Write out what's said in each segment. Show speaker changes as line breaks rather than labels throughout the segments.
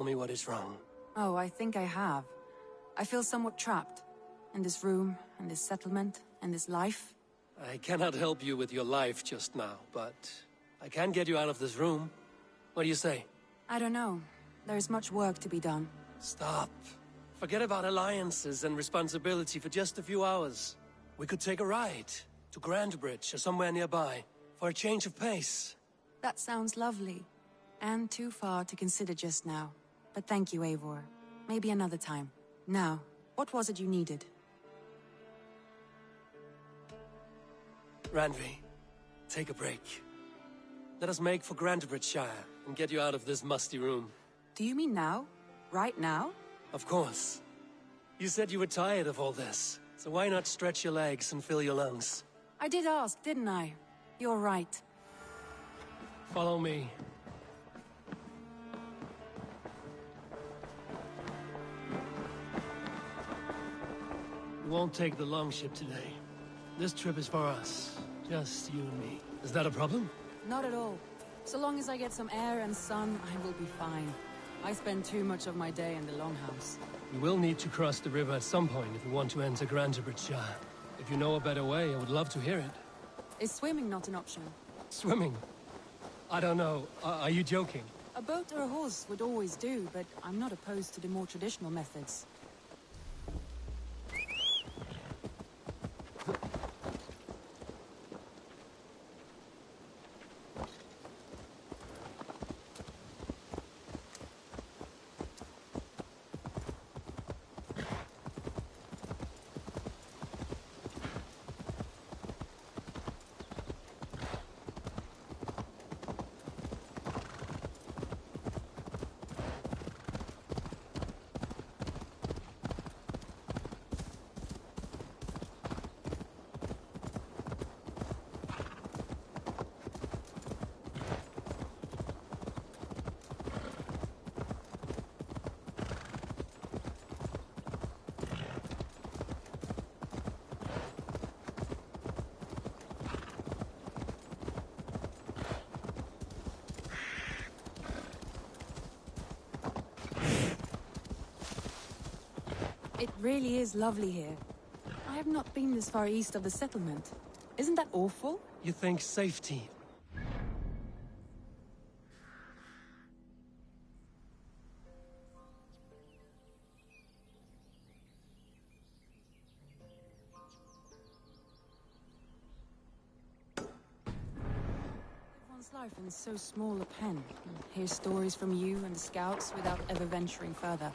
Tell me what is wrong.
Oh, I think I have. I feel somewhat trapped. In this room, in this settlement, in this life.
I cannot help you with your life just now, but I can get you out of this room. What do you say?
I don't know. There is much work to be done.
Stop. Forget about alliances and responsibility for just a few hours. We could take a ride to Grandbridge or somewhere nearby for a change of pace.
That sounds lovely. And too far to consider just now. But thank you, Eivor. Maybe another time. Now, what was it you needed?
Randvi, take a break. Let us make for Grandbridgeshire and get you out of this musty room.
Do you mean now? Right now?
Of course. You said you were tired of all this, so why not stretch your legs and fill your lungs?
I did ask, didn't I? You're right.
Follow me. We won't take the longship today. This trip is for us. Just you and me. Is that a problem?
Not at all. So long as I get some air and sun, I will be fine. I spend too much of my day in the Longhouse.
We will need to cross the river at some point if we want to enter Grandbridgeshire. If you know a better way, I would love to hear it.
Is swimming not an option?
Swimming? I don't know. Are you joking?
A boat or a horse would always do, but I'm not opposed to the more traditional methods. It really is lovely here. I have not been this far east of the settlement. Isn't that awful?
You think safety?
One's life in so small a pen. And hear stories from you and the scouts without ever venturing further.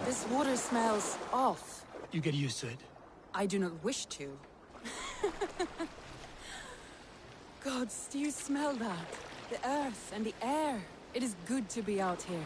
This water smells off.
You get used to it.
I do not wish to. Gods, do you smell that? The earth and the air. It is good to be out here.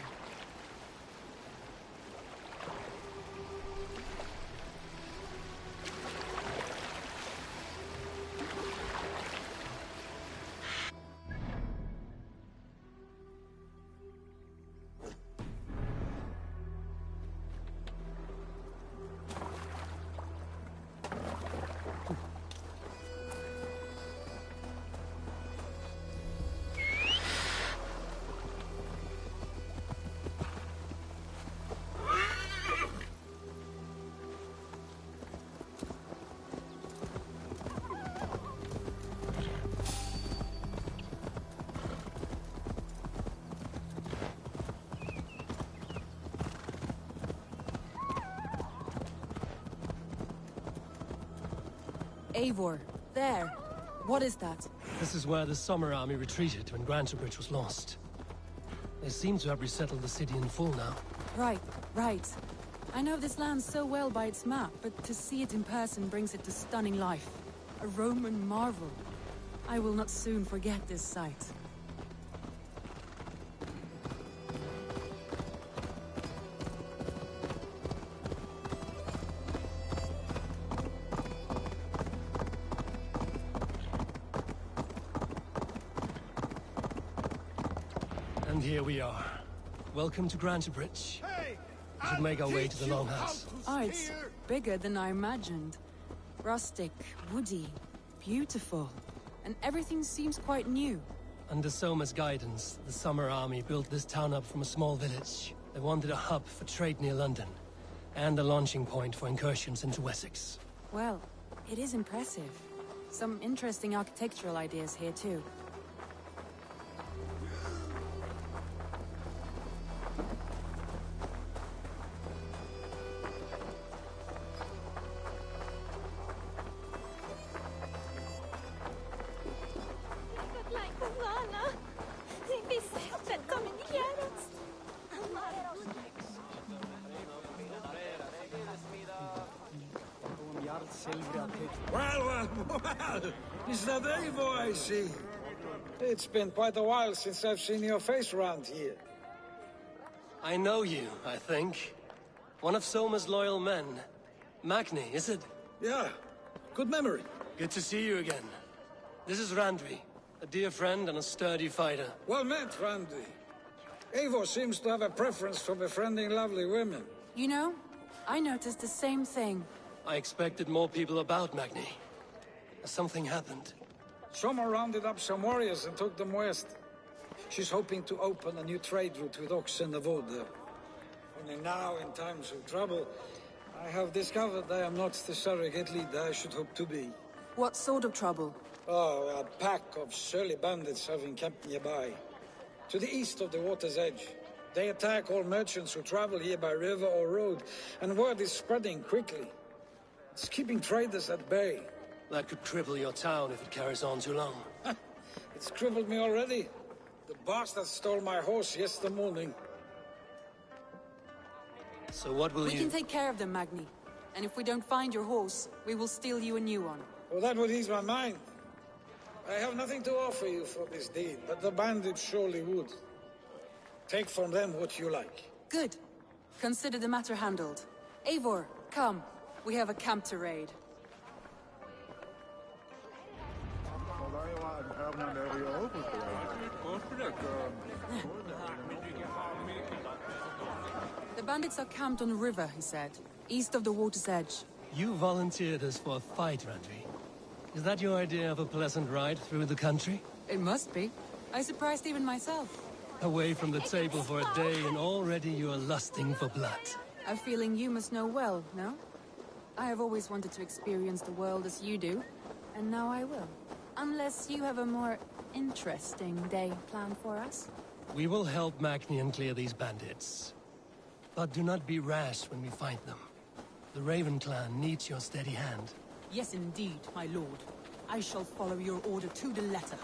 Eivor, there. What is that?
This is where the Summer Army retreated when Grantebridge was lost. They seem to have resettled the city in full now.
Right, right. I know this land so well by its map, but to see it in person brings it to stunning life. A Roman marvel. I will not soon forget this sight.
And here we are. Welcome to Grantebridge.
Hey,
we should make our way to the Longhouse.
Oh, it's bigger than I imagined. Rustic, woody, beautiful. And everything seems quite new.
Under Soma's guidance, the Summer Army built this town up from a small village. They wanted a hub for trade near London, and a launching point for incursions into Wessex.
Well, it is impressive. Some interesting architectural ideas here, too.
Well, is that Eivor I see? It's been quite a while since I've seen your face around here.
I know you, I think. One of Soma's loyal men. Magni, is it?
Yeah, good memory.
Good to see you again. This is Randvi, a dear friend and a sturdy fighter.
Well met, Randy. Eivor seems to have a preference for befriending lovely women.
You know, I noticed the same thing.
I expected more people about Magni. Something happened.
Soma rounded up some warriors and took them west. She's hoping to open a new trade route with Ox and the Wood. Only now, in times of trouble, I have discovered I am not the surrogate leader I should hope to be.
What sort of trouble?
Oh, a pack of surly bandits have encamped nearby. To the east of the water's edge. They attack all merchants who travel here by river or road, and word is spreading quickly. It's keeping traders at bay.
That could cripple your town if it carries on too long.
It's crippled me already. The bastard stole my horse yesterday morning.
So what will
We can take care of them, Magni. And if we don't find your horse, we will steal you a new one.
Well, that would ease my mind. I have nothing to offer you for this deed, but the bandits surely would. Take from them what you like.
Good. Consider the matter handled. Eivor, come. We have a camp to raid. The bandits are camped on the river, he said. East of the water's edge.
You volunteered us for a fight, Randvi. Is that your idea of a pleasant ride through the country?
It must be. I surprised even myself.
Away from the table for a day and already you are lusting for blood.
A feeling you must know well, no? I have always wanted to experience the world as you do, and now I will. Unless you have a more interesting day planned for us.
We will help Magnian clear these bandits. But do not be rash when we find them. The Raven clan needs your steady hand.
Yes, indeed, my lord. I shall follow your order to the letter.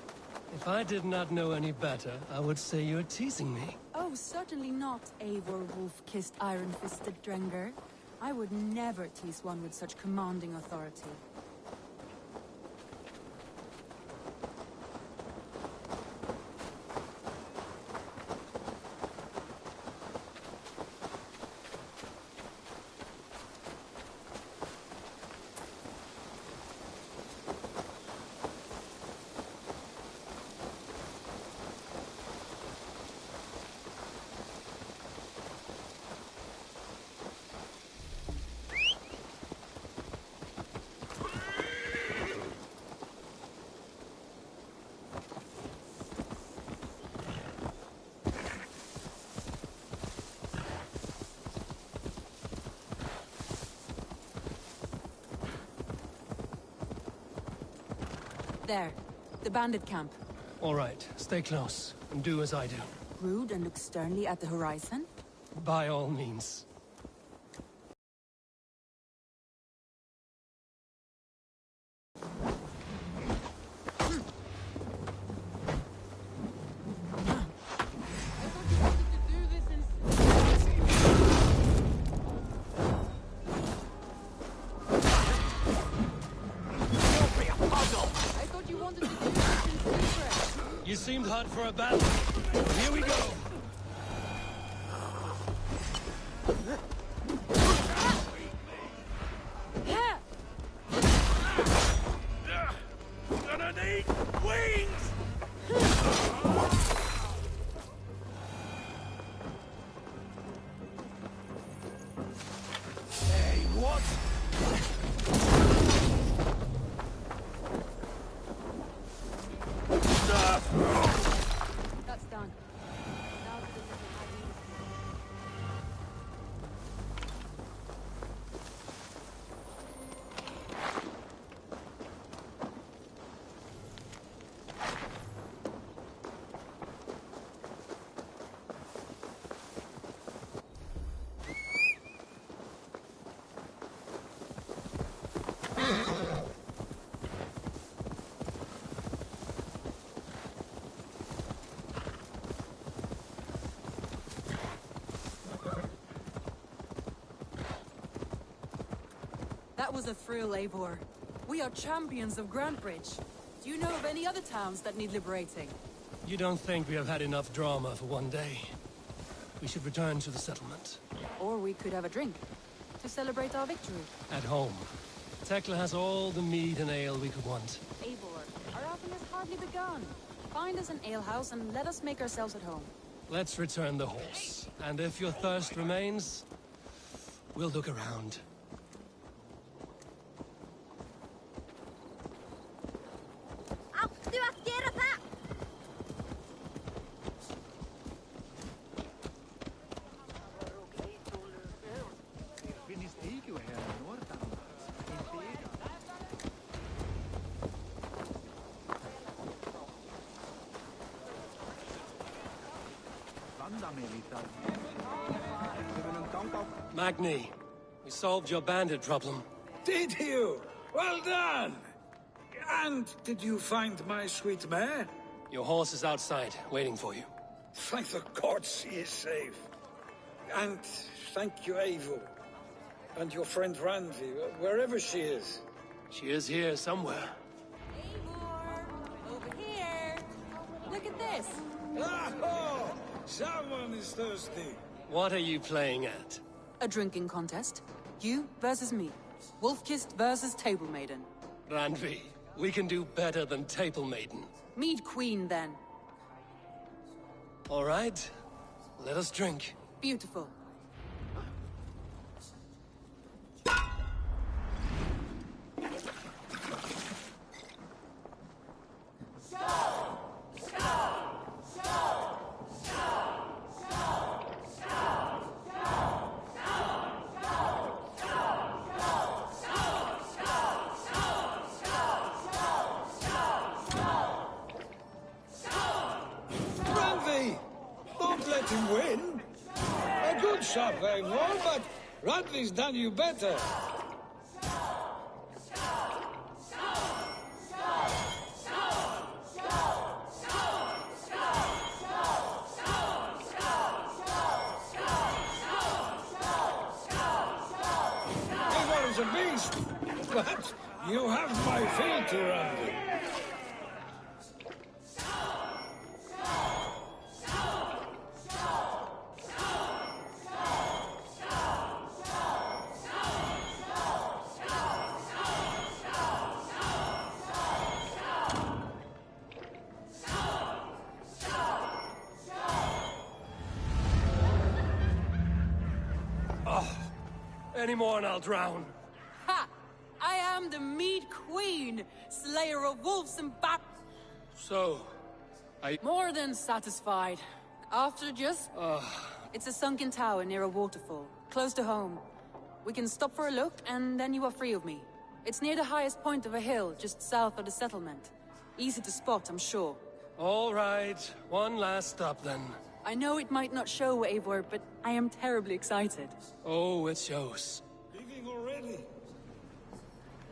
If I did not know any better, I would say you're teasing me.
Oh, certainly not, Eivor wolf-kissed iron-fisted Drenger. I would never tease one with such commanding authority. There. The bandit camp.
All right, stay close, and do as I do.
Rude and look sternly at the horizon?
By all means. You seemed hot for a battle. Here we go. Gonna need wings! Hey, what? Stop!
was a thrill, Eivor. We are champions of Grantebridge. Do you know of any other towns that need liberating?
You don't think we have had enough drama for one day? We should return to the settlement.
Or we could have a drink, to celebrate our victory.
At home. Tekla has all the mead and ale we could want.
Eivor, our outing has hardly begun. Find us an alehouse and let us make ourselves at home.
Let's return the horse. And if your thirst remains, we'll look around. Magni, we solved your bandit problem.
Did you? Well done! And did you find my sweet mare?
Your horse is outside, waiting for you.
Thank the gods she is safe. And thank you, Eivor. And your friend Randvi, wherever she is.
She is here somewhere.
Eivor! Over here! Look at this!
Oh! Someone is thirsty.
What are you playing at?
A drinking contest. You versus me. Wolf-Kissed versus Table Maiden.
Randvi, we can do better than Table Maiden.
Mead Queen, then.
All right, let us drink.
Beautiful.
Randvi! Don't let him win. A good shot, Eivor, but Randvi's done you better. Eivor is a beast, but you have my fealty, Randvi.
Any more and I'll drown.
Ha! I am the Mead Queen, slayer of wolves and bat...
So,
More than satisfied. After just... It's a sunken tower near a waterfall, close to home. We can stop for a look, and then you are free of me. It's near the highest point of a hill, just south of the settlement. Easy to spot, I'm sure.
All right, one last stop then.
I know it might not show, Eivor, but I am terribly excited.
Oh, it shows.
Leaving already?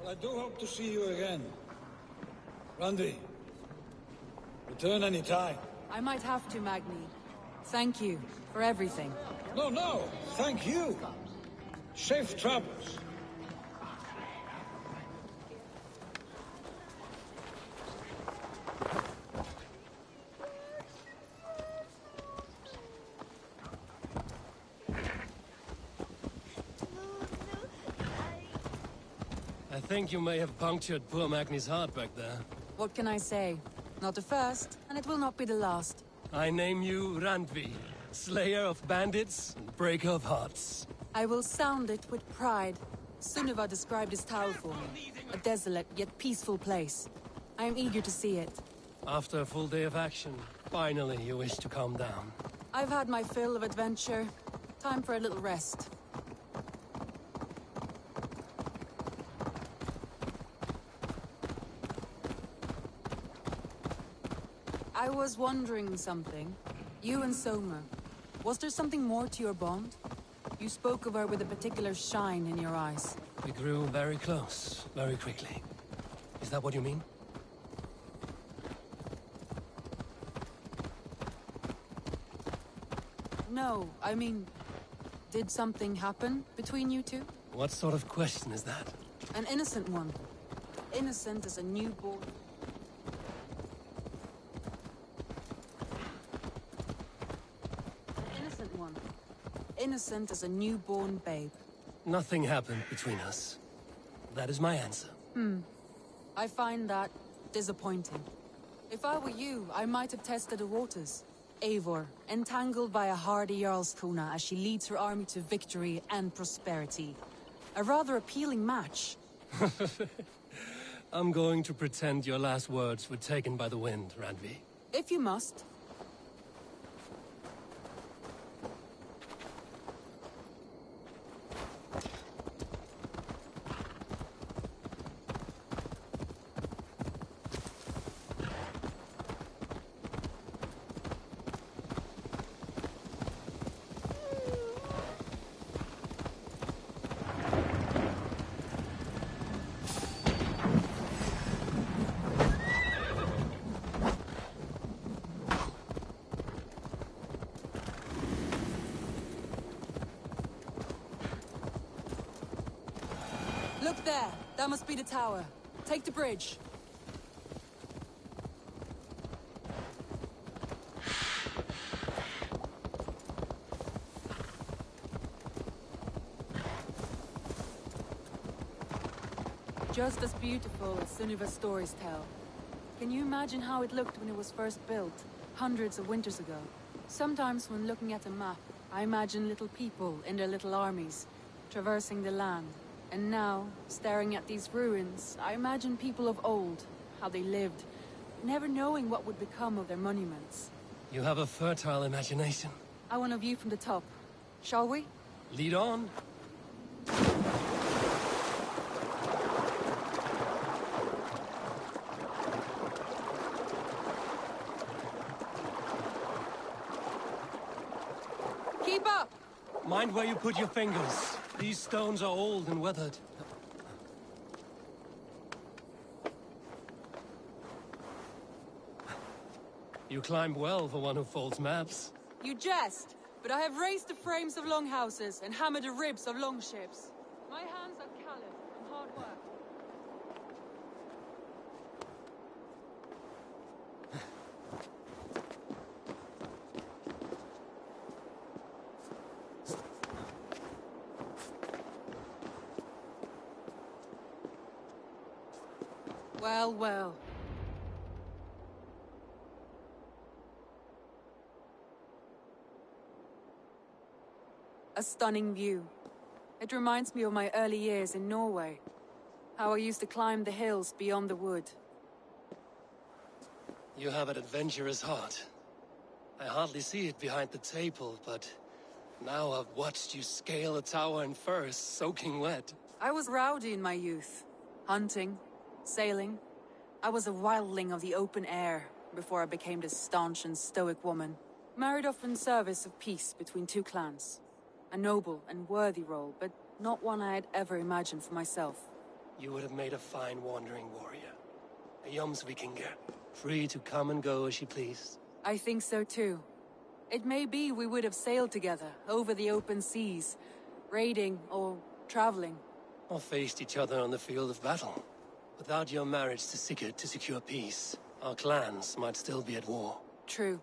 Well, I do hope to see you again. Randvi, return any time.
I might have to, Magni. Thank you for everything.
No, thank you. Safe travels.
I think you may have punctured poor Magni's heart back there.
What can I say? Not the first, and it will not be the last.
I name you Randvi, slayer of bandits and breaker of hearts.
I will sound it with pride. Sunniva described this tower for me. A desolate yet peaceful place. I am eager to see it.
After a full day of action, finally you wish to calm down.
I've had my fill of adventure. Time for a little rest. I was wondering something. You and Soma. Was there something more to your bond? You spoke of her with a particular shine in your eyes.
We grew very close, very quickly. Is that what you mean?
No, I mean... Did something happen between you two?
What sort of question is that?
An innocent one. Innocent as a newborn. An innocent one. Innocent as a newborn babe.
Nothing happened between us. That is my answer.
I find that disappointing. If I were you, I might have tested the waters. Eivor, entangled by a hardy Jarlskona as she leads her army to victory and prosperity. A rather appealing match.
I'm going to pretend your last words were taken by the wind, Randvi.
If you must. Look there! That must be the tower. Take the bridge. Just as beautiful as Sunniva's stories tell. Can you imagine how it looked when it was first built, hundreds of winters ago? Sometimes when looking at a map, I imagine little people in their little armies, traversing the land. And now, staring at these ruins, I imagine people of old, how they lived, never knowing what would become of their monuments.
You have a fertile imagination.
I want a view from the top. Shall we?
Lead on.
Keep up!
Mind where you put your fingers. These stones are old and weathered. You climb well for one who folds maps.
You jest, but I have raised the frames of longhouses and hammered the ribs of longships. My hands are callous from hard work. Well, well. A stunning view. It reminds me of my early years in Norway. How I used to climb the hills beyond the wood.
You have an adventurous heart. I hardly see it behind the table, but now I've watched you scale a tower in furs, soaking wet.
I was rowdy in my youth. Hunting, sailing. I was a wildling of the open air before I became this staunch and stoic woman. Married off in service of peace between two clans. A noble and worthy role, but not one I had ever imagined for myself.
You would have made a fine wandering warrior. A Jomsvikinger, free to come and go as she pleased.
I think so too. It may be we would have sailed together over the open seas, raiding or traveling.
Or faced each other on the field of battle. Without your marriage to Sigurd to secure peace, our clans might still be at war.
True.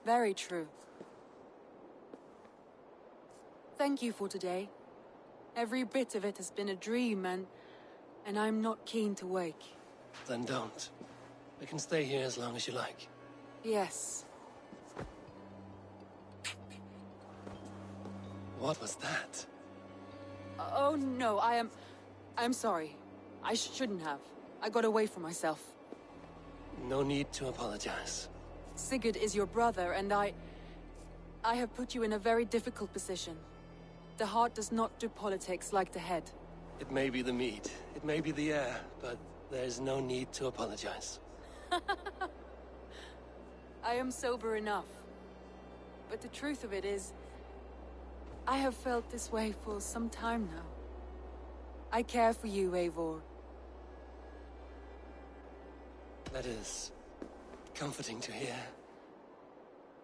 Very true. Thank you for today. Every bit of it has been a dream, and I'm not keen to wake.
Then don't. We can stay here as long as you like.
Yes.
What was that?
Oh no, I'm sorry. I shouldn't have. I got away from myself.
No need to apologize.
Sigurd is your brother, and I have put you in a very difficult position. The heart does not do politics like the head.
It may be the meat, it may be the air, but there's no need to apologize.
I am sober enough. But the truth of it is, I have felt this way for some time now. I care for you, Eivor.
That is comforting to hear.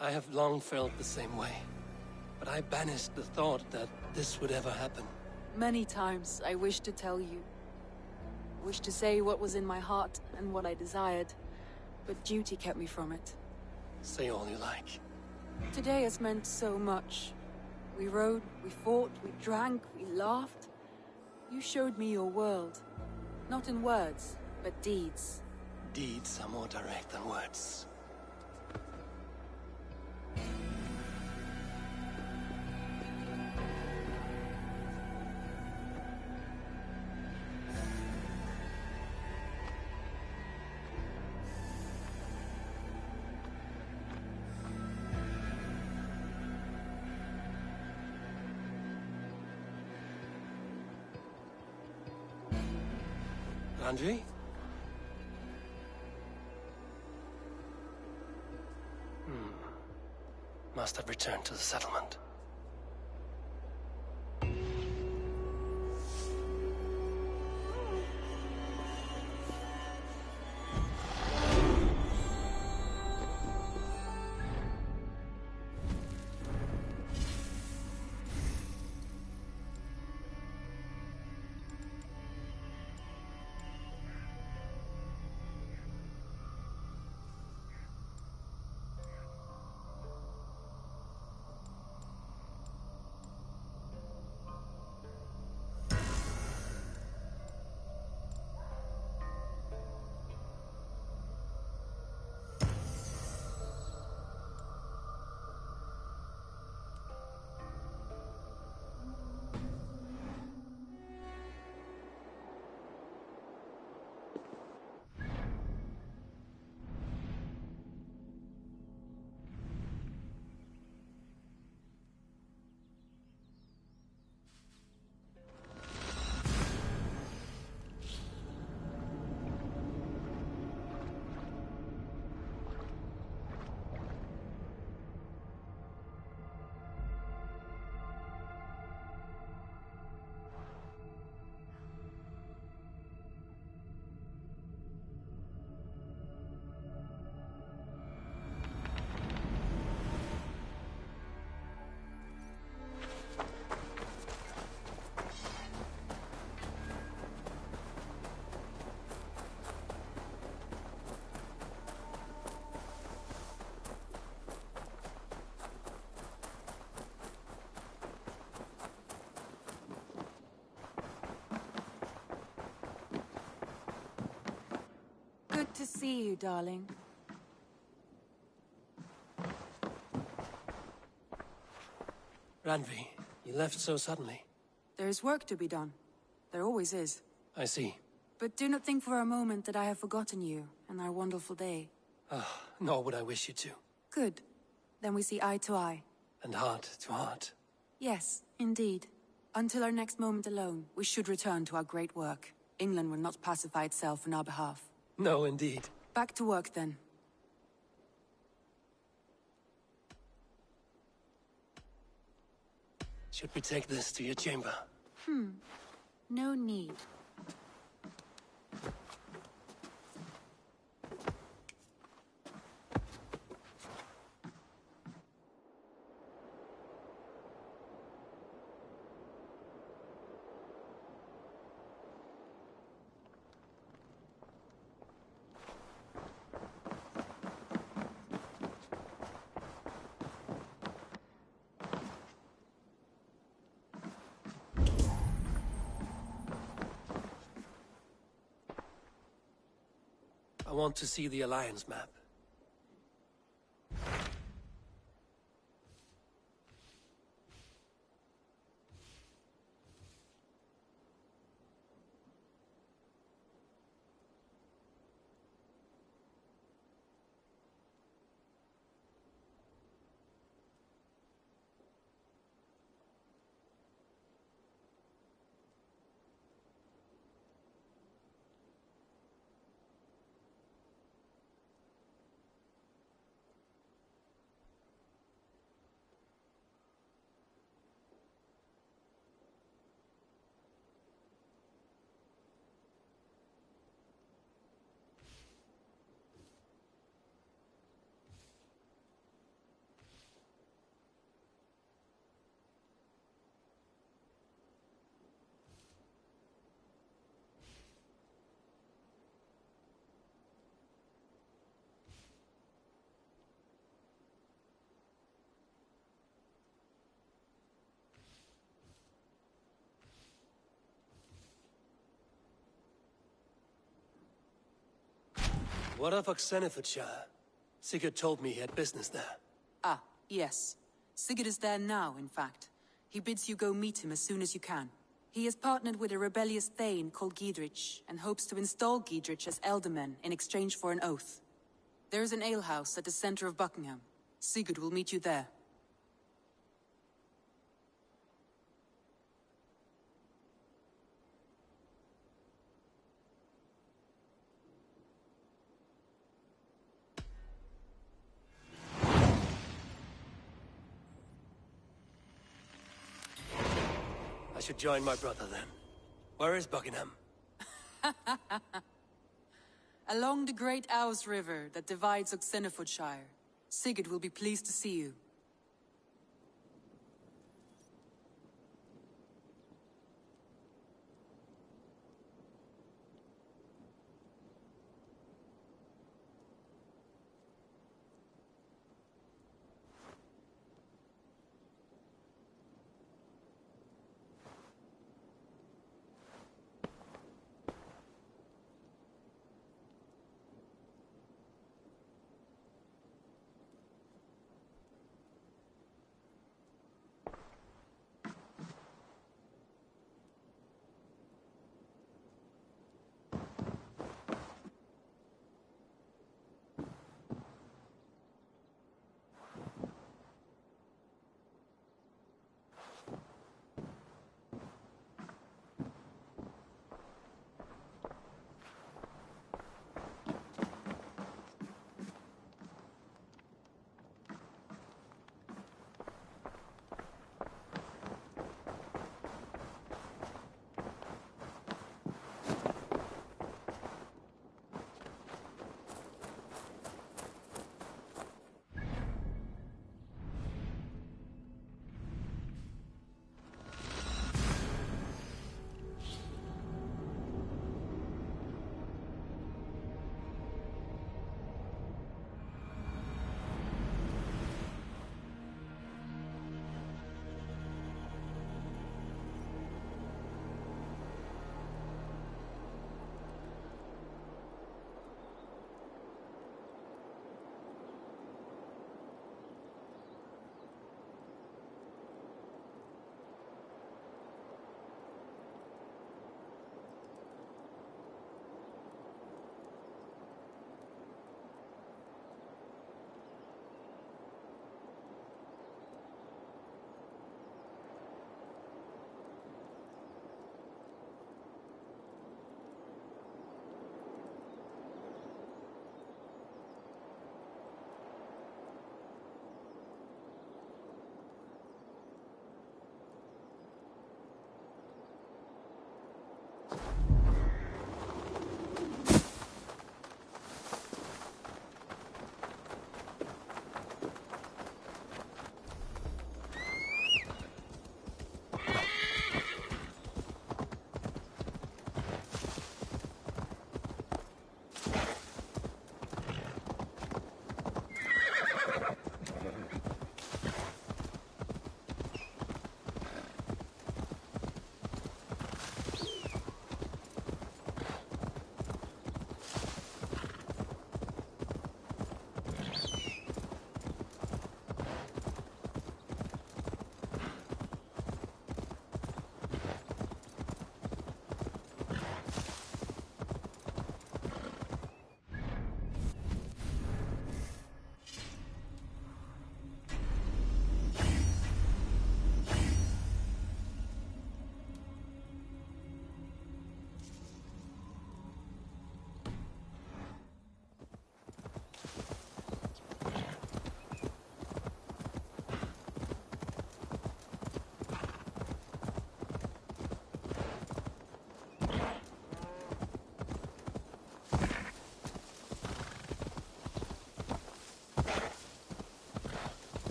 I have long felt the same way, but I banished the thought that this would ever happen.
Many times I wish to tell you, Wished to say what was in my heart and what I desired, but duty kept me from it.
Say all you like.
Today has meant so much. We rode, we fought, we drank, we laughed. You showed me your world. Not in words, but deeds.
Deeds are more direct than words. Andre? Must have returned to the settlement.
Good to see you, darling.
Randvi, you left so suddenly.
There is work to be done. There always is.
I see.
But do not think for a moment that I have forgotten you and our wonderful day.
Nor would I wish you to.
Good. Then we see eye to eye.
And heart to heart.
Yes, indeed. Until our next moment alone, we should return to our great work. England will not pacify itself on our behalf.
No, indeed.
Back to work, then.
Should we take this to your chamber?
No need.
I want to see the Alliance map. What of Oxenfordshire? Sigurd told me he had business there.
Ah, yes. Sigurd is there now, in fact. He bids you go meet him as soon as you can. He has partnered with a rebellious thane called Giedrich, and hopes to install Giedrich as Elderman in exchange for an oath. There is an alehouse at the center of Buckingham. Sigurd will meet you there.
I should join my brother then. Where is Buckingham?
Along the great Ouse River that divides Oxenfordshire. Sigurd will be pleased to see you.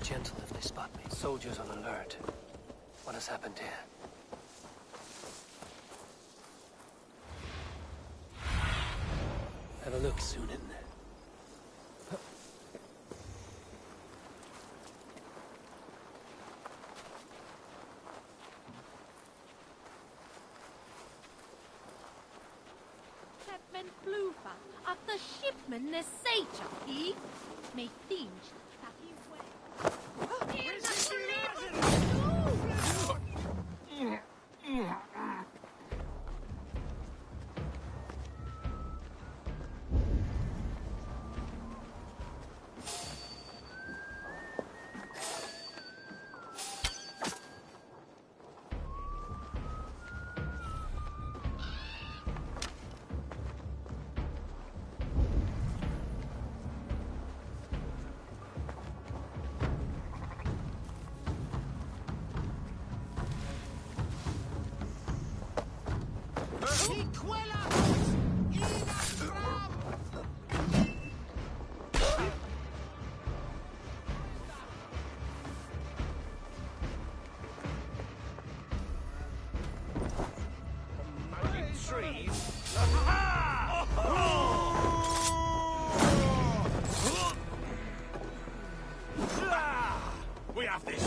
Gentle if they spot me. Soldiers on alert. What has happened here? Have a look soon in there.
en plufa att the shipman ne secha i me tinge that he
We have this.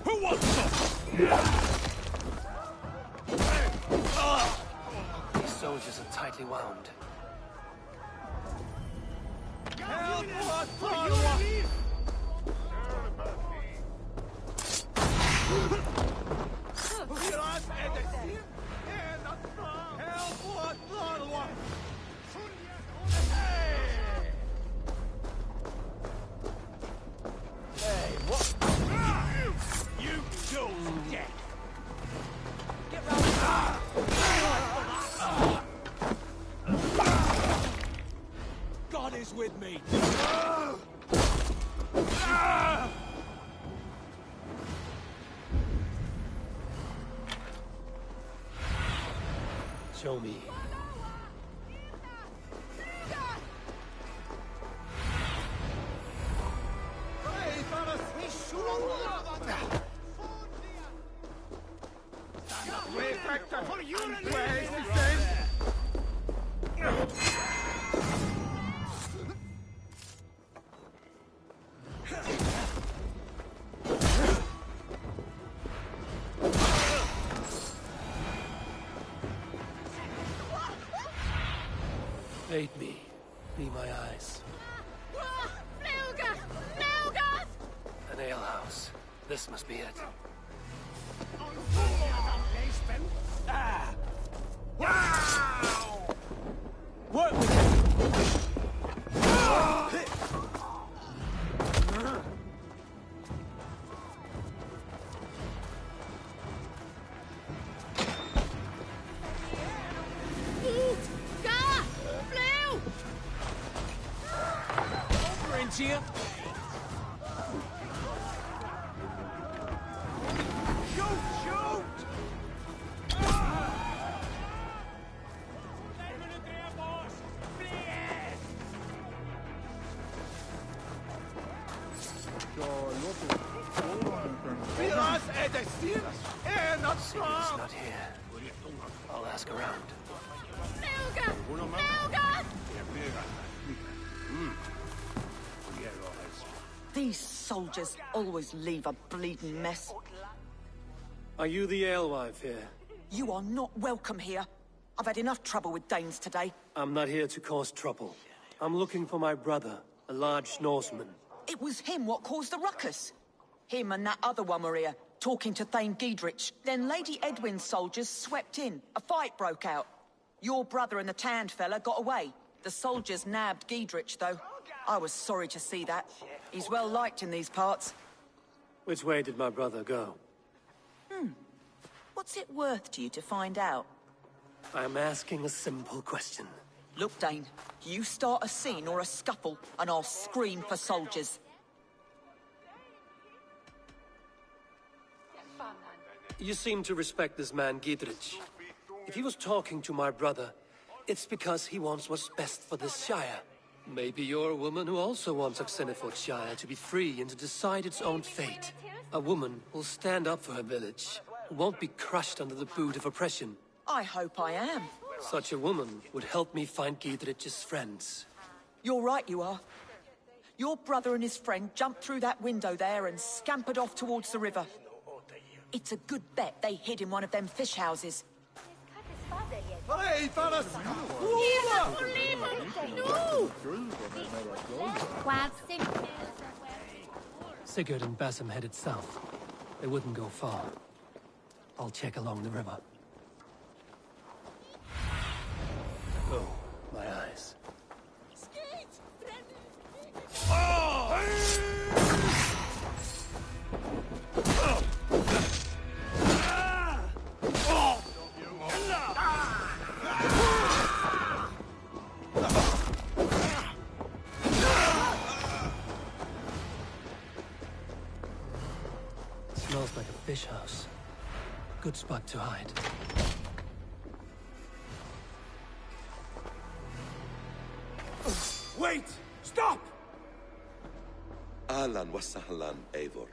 Who wants some?
These soldiers are tightly wound.
God is with me.
Show me. Aid me. Be my eyes. An alehouse. This must be it.
Work with it. Here. Shoot!
It's not here. I'll ask around.
These soldiers always leave a bleeding mess.
Are you the alewife here?
You are not welcome here. I've had enough trouble with Danes today.
I'm not here to cause trouble. I'm looking for my brother, a large Norseman.
It was him what caused the ruckus. Him and that other one were here, talking to Thane Giedrich. Then Lady Edwin's soldiers swept in. A fight broke out. Your brother and the tanned fella got away. The soldiers nabbed Giedrich, though. I was sorry to see that. He's well liked in these parts.
Which way did my brother go?
What's it worth to you to find out?
I'm asking a simple question.
Look, Dane, you start a scene or a scuffle, and I'll scream for soldiers.
You seem to respect this man, Giedrich. If he was talking to my brother, it's because he wants what's best for this Shire. Maybe you're a woman who also wants Oxeniford Shire to be free and to decide its own fate. A woman who'll stand up for her village, who won't be crushed under the boot of oppression.
I hope I am.
Such a woman would help me find Giedrich's friends.
You're right, you are. Your brother and his friend jumped through that window there and scampered off towards the river. It's a good bet they hid in one of them fish houses.
Sigurd and Basim headed south. They wouldn't go far. I'll check along the river. Oh, my eyes. Smells like a fish house. Good spot to hide.
Wait! Stop!
Ahlan wa sahlan, Eivor.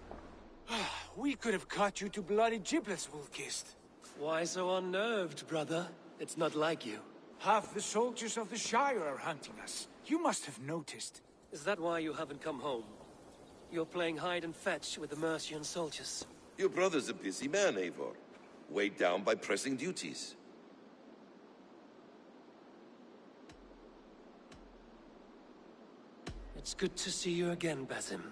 We could have cut you to bloody giblets, Wolf-Kissed.
Why so unnerved, brother? It's not like you.
Half the soldiers of the Shire are hunting us. You must have noticed.
Is that why you haven't come home? You're playing hide and fetch with the Mercian soldiers.
Your brother's a busy man, Eivor. Weighed down by pressing duties.
It's good to see you again, Basim.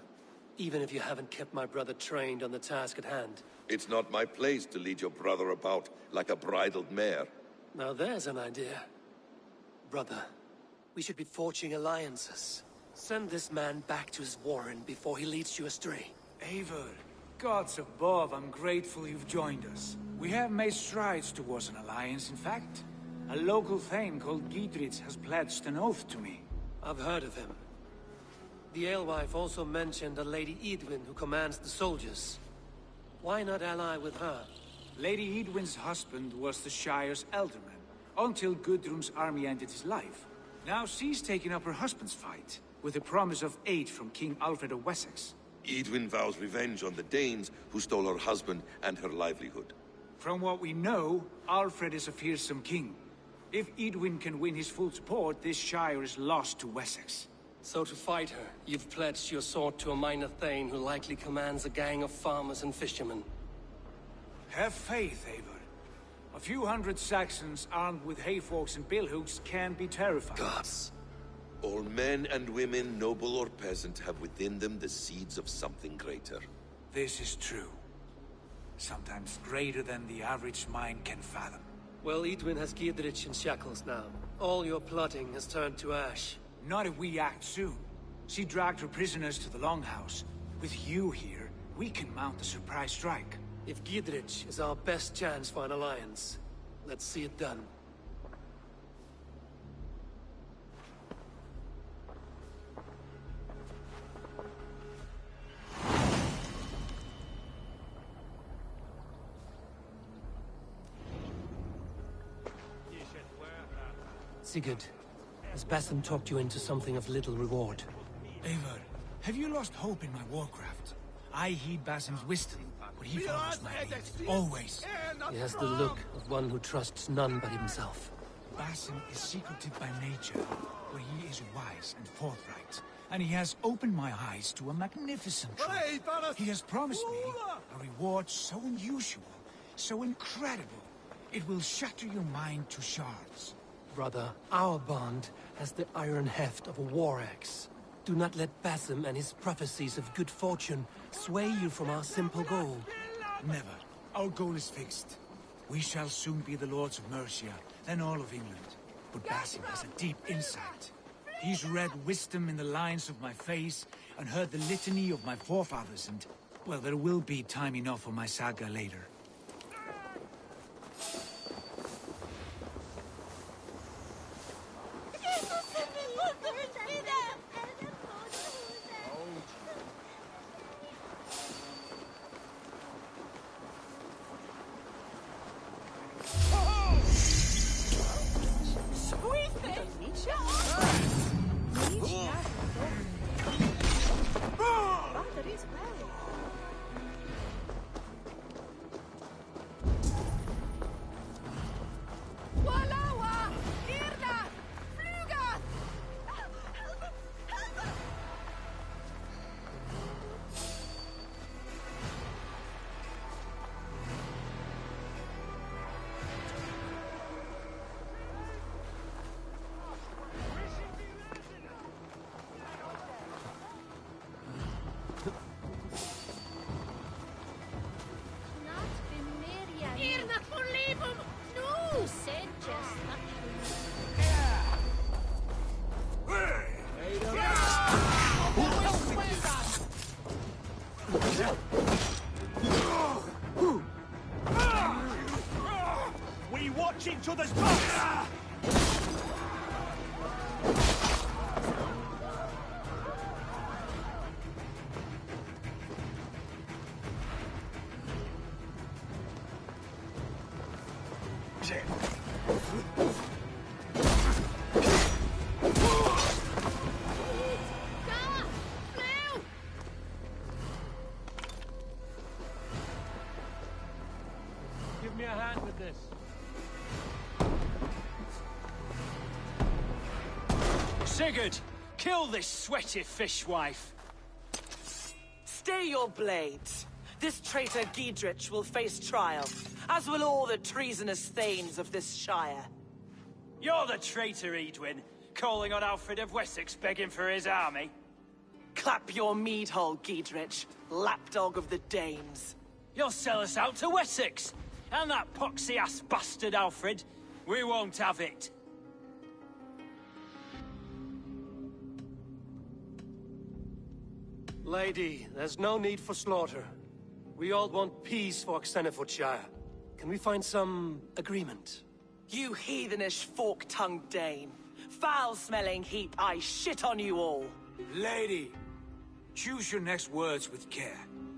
Even if you haven't kept my brother trained on the task at hand.
It's not my place to lead your brother about like a bridled mare.
Now there's an idea. Brother, we should be forging alliances. Send this man back to his warren before he leads you astray.
Eivor, gods above, I'm grateful you've joined us. We have made strides towards an alliance, in fact. A local thane called Gidritz has pledged an oath to me.
I've heard of him. The alewife also mentioned a Lady Edwin who commands the soldiers. Why not ally with her?
Lady Edwin's husband was the Shire's elderman, until Gudrun's army ended his life. Now she's taken up her husband's fight, with a promise of aid from King Alfred of Wessex.
Edwin vows revenge on the Danes who stole her husband and her livelihood.
From what we know, Alfred is a fearsome king. If Edwin can win his full support, this Shire is lost to Wessex.
So to fight her, you've pledged your sword to a minor thane who likely commands a gang of farmers and fishermen.
Have faith, Eivor. A few hundred Saxons armed with hayforks and billhooks can be terrifying.
Gods.
All men and women, noble or peasant, have within them the seeds of something greater.
This is true. Sometimes greater than the average mind can fathom.
Well, Edwin has Gidrich in shackles now. All your plotting has turned to ash.
Not if we act soon. She dragged her prisoners to the Longhouse. With you here, we can mount a surprise strike.
If Gidrich is our best chance for an alliance, let's see it done. Sigurd, has Basim talked you into something of little reward?
Eivor, have you lost hope in my warcraft? I heed Basim's wisdom, but he follows my lead. Always.
He has the look of one who trusts none but himself.
Basim is secretive by nature, but he is wise and forthright. And he has opened my eyes to a magnificent truth. He has promised me a reward so unusual, so incredible, it will shatter your mind to shards.
Brother, our bond has the iron heft of a war axe. Do not let Basim and his prophecies of good fortune sway you from our simple goal.
Never. Our goal is fixed. We shall soon be the lords of Mercia, then all of England. But Basim has a deep insight. He's read wisdom in the lines of my face, and heard the litany of my forefathers, and... well, there will be time enough for my saga later. We watch each other's backs!
Give me a hand with this.
Sigurd, kill this sweaty fishwife.
Stay your blades. This traitor Giedrich will face trial, as will all the treasonous thanes of this shire.
You're the traitor, Edwin, calling on Alfred of Wessex begging for his army.
Clap your mead hole, Giedrich, lapdog of the Danes.
You'll sell us out to Wessex, and that poxy-ass bastard Alfred. We won't have it.
Lady, there's no need for slaughter. We all want peace for Xenofordshire. Can we find some agreement?
You heathenish fork-tongued Dane. Foul-smelling heap, I shit on you all.
Lady, choose your next words with care.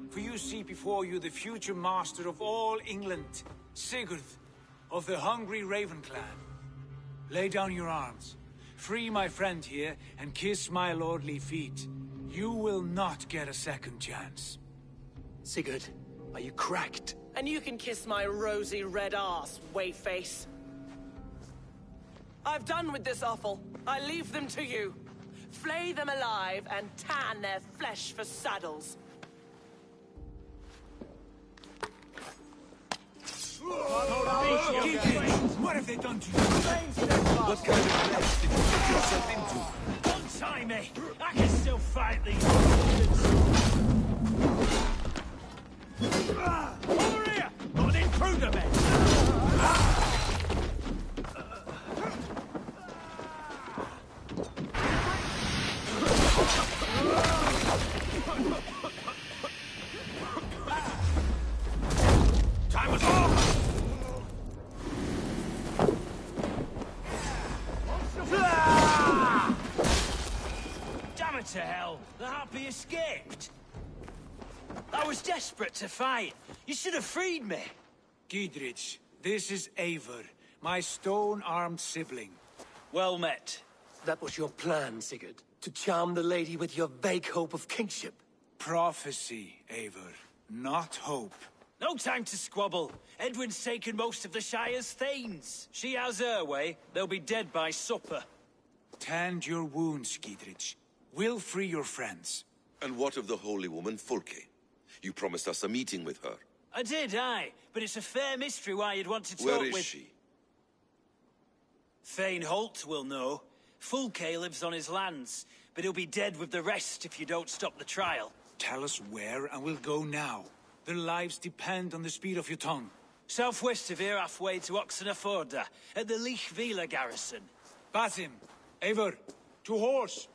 For you see before you the future master of all England, Sigurd, of the hungry Raven clan. Lay down your arms. Free my friend here, and kiss my lordly feet. You will not get a second chance.
Sigurd, are you cracked?
And you can kiss my rosy red arse, wayface. I've done with this offal. I leave them to you. Flay them alive and tan their flesh for saddles.
What have they done to you?
What kind of mess did you get yourself into?
Untie me! I can still fight these bastards! Over here! Got an intruder, men! Time was up! Damn it to hell! The Harpy escaped! I was desperate to fight. You should have freed me. Giedrich, this is Eivor, my stone-armed sibling. Well met.
That was your plan, Sigurd. To charm the lady with your vague hope of kingship.
Prophecy, Eivor, not hope. No time to squabble. Edwin's taken most of the Shire's thanes. She has her way. They'll be dead by supper. Tend your wounds, Giedrich. We'll free your friends.
And what of the holy woman, Fulke? You promised us a meeting with her.
I did, aye. But it's a fair mystery why you'd want to talk
Where
with...
is she?
Thane Holt will know. Fulke lives on his lands, but he'll be dead with the rest if you don't stop the trial. Tell us where, and we'll go now. Their lives depend on the speed of your tongue. Southwest of here, halfway to Oxenaforda, at the Leich Vila garrison. Basim, Eivor, to horse!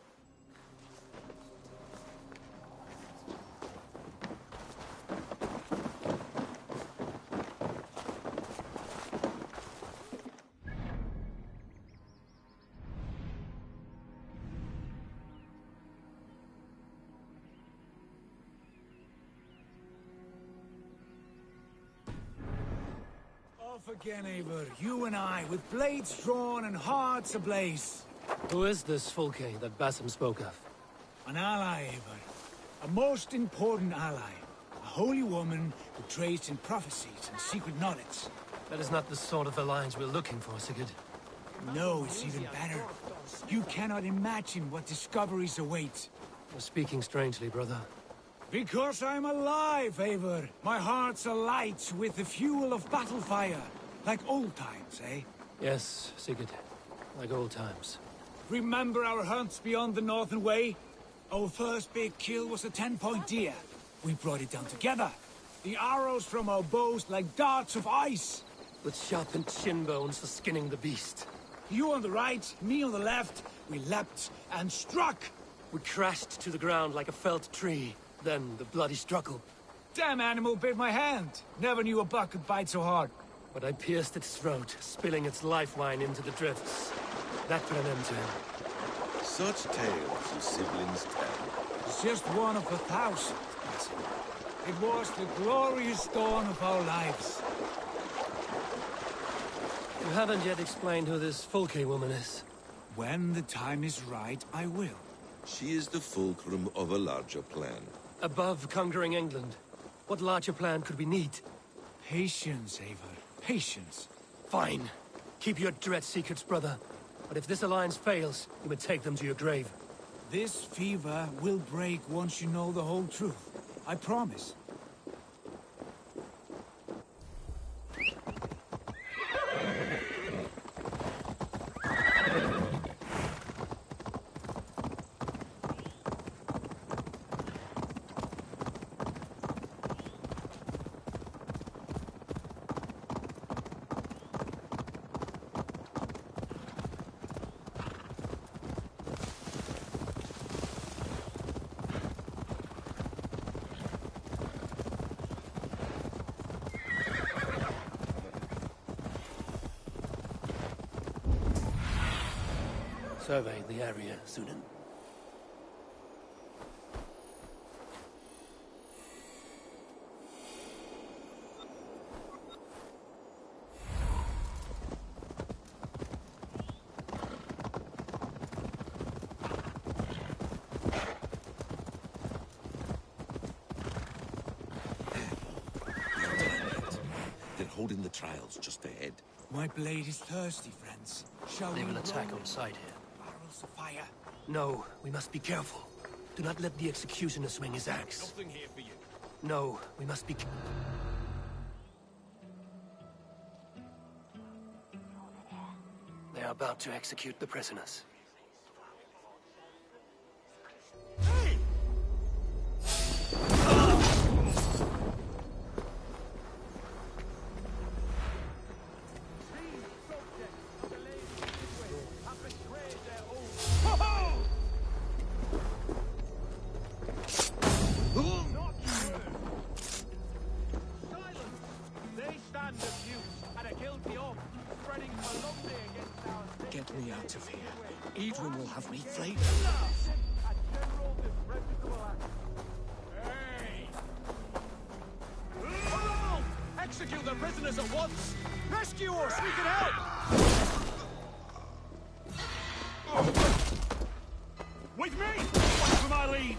Off again, Eivor. You and I, with blades drawn and hearts ablaze.
Who is this Fulke that Basim spoke of?
An ally, Eivor. A most important ally. A holy woman who trades in prophecies and secret knowledge.
That is not the sort of alliance we're looking for, Sigurd.
No, it's even better. You cannot imagine what discoveries await.
You're speaking strangely, brother.
Because I'm alive, Eivor. My heart's alight with the fuel of battle fire. Like old times, eh?
Yes, Sigurd. Like old times.
Remember our hunts beyond the Northern Way? Our first big kill was a 10-point deer. We brought it down together. The arrows from our bows like darts of ice.
with sharpened shin bones for skinning the beast.
You on the right, me on the left. We leapt and struck.
We crashed to the ground like a felled tree. Then the bloody struggle.
Damn animal bit my hand. Never knew a buck could bite so hard.
But I pierced its throat, spilling its life wine into the drifts. That put an end to him.
Such tales your siblings tell.
It's just one of 1,000. It was the glorious dawn of our lives.
You haven't yet explained who this Fulke woman is.
When the time is right, I will.
She is the fulcrum of a larger plan.
Above conquering England, what larger plan could we need?
Patience, Eivor. Patience.
Fine. Keep your dread secrets, brother. But if this alliance fails, you may take them to your grave.
This fever will break once you know the whole truth. I promise.
Survey the area, Sunan.
They're holding the trials just ahead.
My blade is thirsty, friends. Shall
They
we
will attack
roll
on sight here.
barrels of fire?
No, we must be careful. Do not let the executioner swing his axe.
Nothing here for you.
No, we must be... They are about to execute the prisoners.
Get me out of here. Edwin will have me flayed.
Execute the prisoners at once! Rescue us! We can help! With me! Wait for my lead!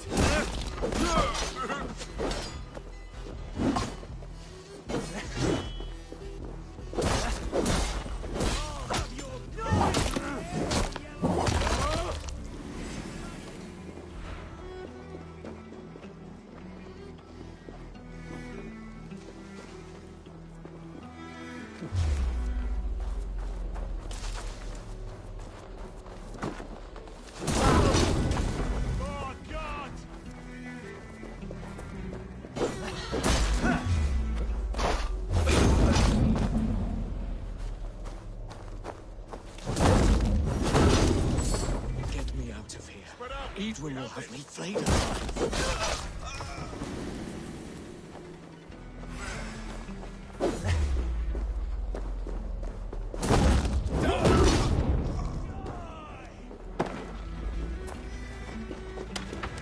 Get me out of here. Edwin will have me flayed alive.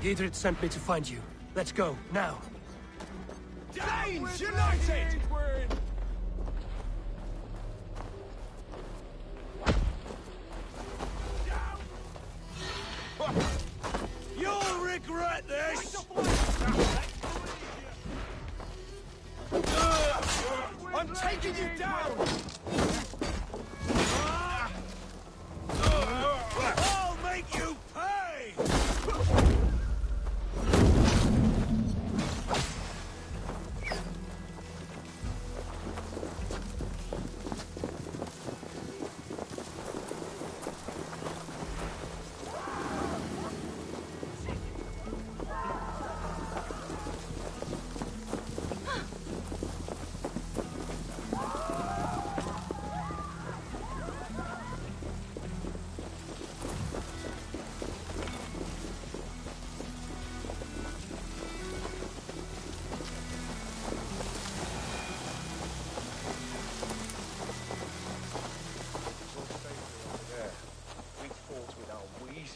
Giedrich sent me to find you. Let's go, now.
Danes united!
You'll regret this!
I'm taking you down!
I'll make you pay!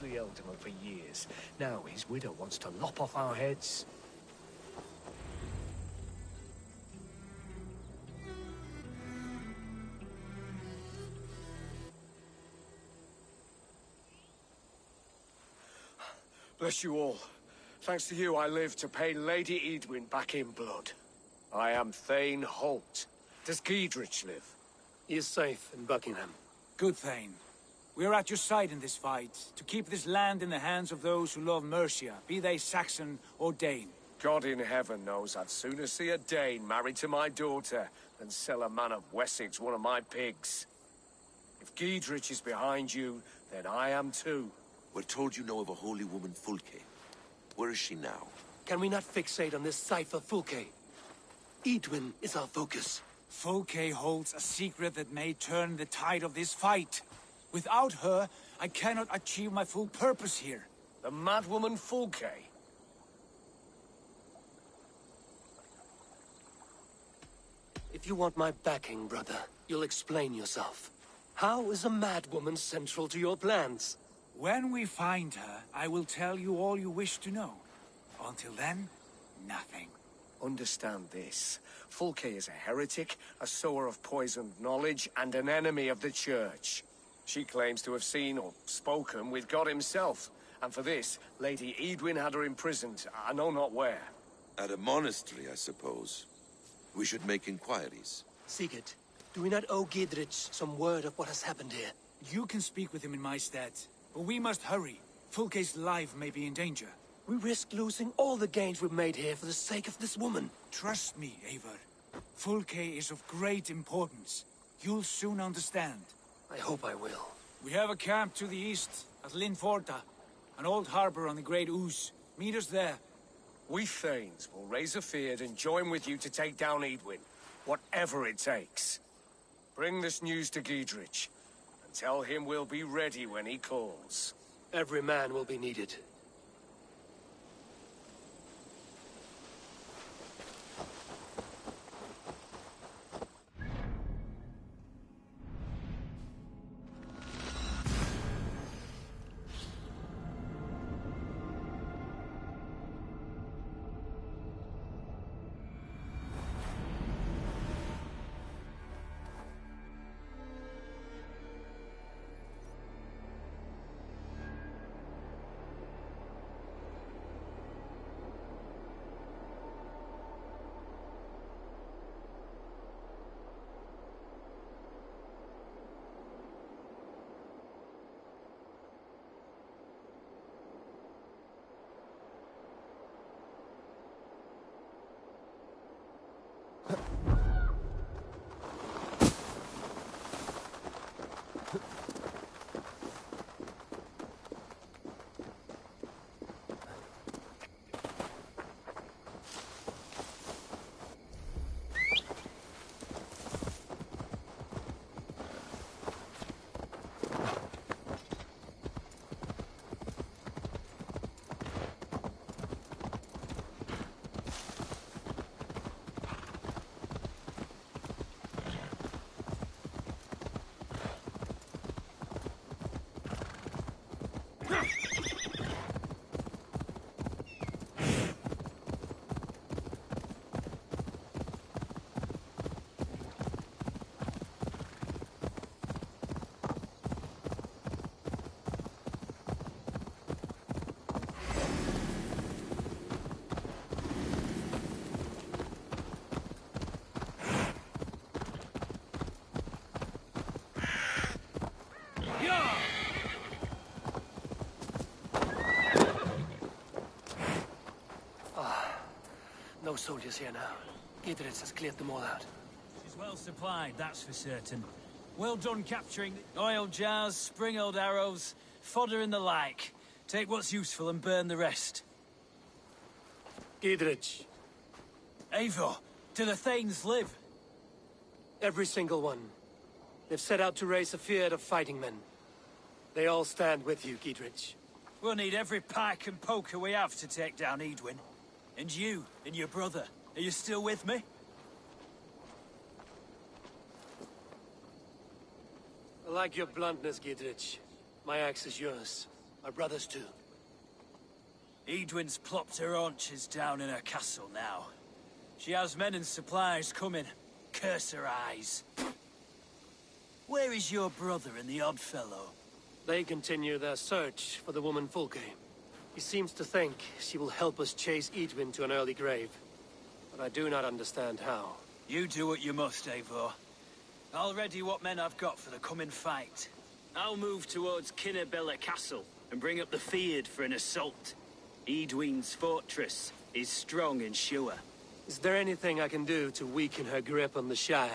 closely held him for years. Now his widow wants to lop off our heads. Bless you all. Thanks to you, I live to pay Lady Edwin back in blood. I am Thane Holt. Does Giedrich live?
He is safe in Buckingham.
Good, Thane. We are at your side in this fight, to keep this land in the hands of those who love Mercia, be they Saxon or Dane.
God in heaven knows I'd sooner see a Dane married to my daughter than sell a man of Wessex one of my pigs. If Giedrich is behind you, then I am too.
We're told you know of a holy woman, Fulke. Where is she now?
Can we not fixate on this cipher, Fulke? Edwin is our focus.
Fulke holds a secret that may turn the tide of this fight. Without her, I cannot achieve my full purpose here.
The madwoman Fulke?
If you want my backing, brother, you'll explain yourself. How is a madwoman central to your plans?
When we find her, I will tell you all you wish to know. Until then, nothing.
Understand this. Fulke is a heretic, a sower of poisoned knowledge, and an enemy of the Church. She claims to have seen or spoken with God himself. And for this, Lady Edwin had her imprisoned, I know not where.
At a monastery, I suppose. We should make inquiries.
Sigurd, do we not owe Giedrich some word of what has happened here?
You can speak with him in my stead. But we must hurry. Fulke's life may be in danger.
We risk losing all the gains we've made here for the sake of this woman.
Trust me, Eivor. Fulke is of great importance. You'll soon understand.
I hope I will.
We have a camp to the east, at Linforta. An old harbor on the Great Ouse. Meet us there.
We Thanes will raise a feard and join with you to take down Edwin. Whatever it takes. Bring this news to Giedrich. Tell him we'll be ready when he calls.
Every man will be needed. No soldiers here now. Giedrich has cleared them all out.
She's well supplied, that's for certain. Well done capturing oil jars, spring-oiled arrows, fodder and the like. Take what's useful and burn the rest.
Giedrich.
Eivor, do the Thanes live?
Every single one. They've set out to raise a fear of fighting men. They all stand with you, Giedrich.
We'll need every pike and poker we have to take down Edwin. And you, and your brother, are you still with me?
I like your bluntness, Giedrich. My axe is yours. My brothers too.
Edwin's plopped her haunches down in her castle now. She has men and supplies coming. Curse her eyes. Where is your brother and the odd fellow?
They continue their search for the woman Fulke. He seems to think she will help us chase Edwin to an early grave. But I do not understand how.
You do what you must, Eivor. I'll ready what men I've got for the coming fight. I'll move towards Kinnabella Castle and bring up the Fyrd for an assault. Edwin's fortress is strong and sure.
Is there anything I can do to weaken her grip on the Shire?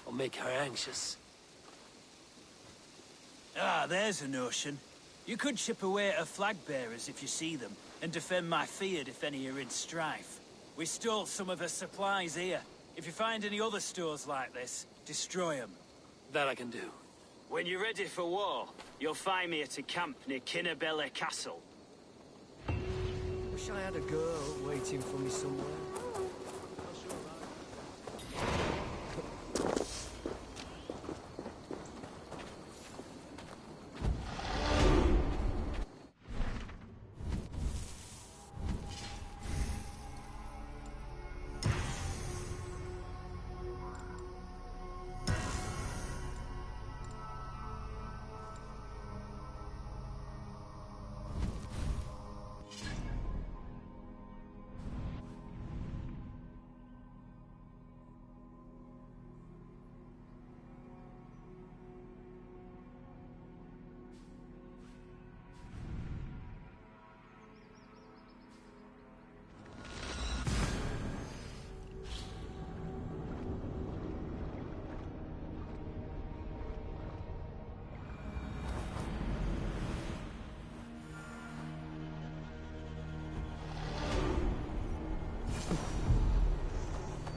Or make her anxious?
Ah, there's a notion. You could chip away at her flag bearers if you see them, and defend my Fyrd if any are in strife. We stole some of her supplies here. If you find any other stores like this, destroy them.
That I can do.
When you're ready for war, you'll find me at a camp near Kinnabella Castle.
Wish I had a girl waiting for me somewhere.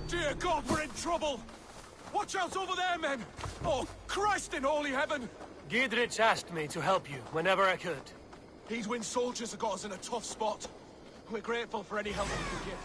Dear God, we're in trouble! Watch out over there, men! Oh, Christ in holy heaven!
Giedrich asked me to help you whenever I could.
Edwin's soldiers have got us in a tough spot. We're grateful for any help we can give.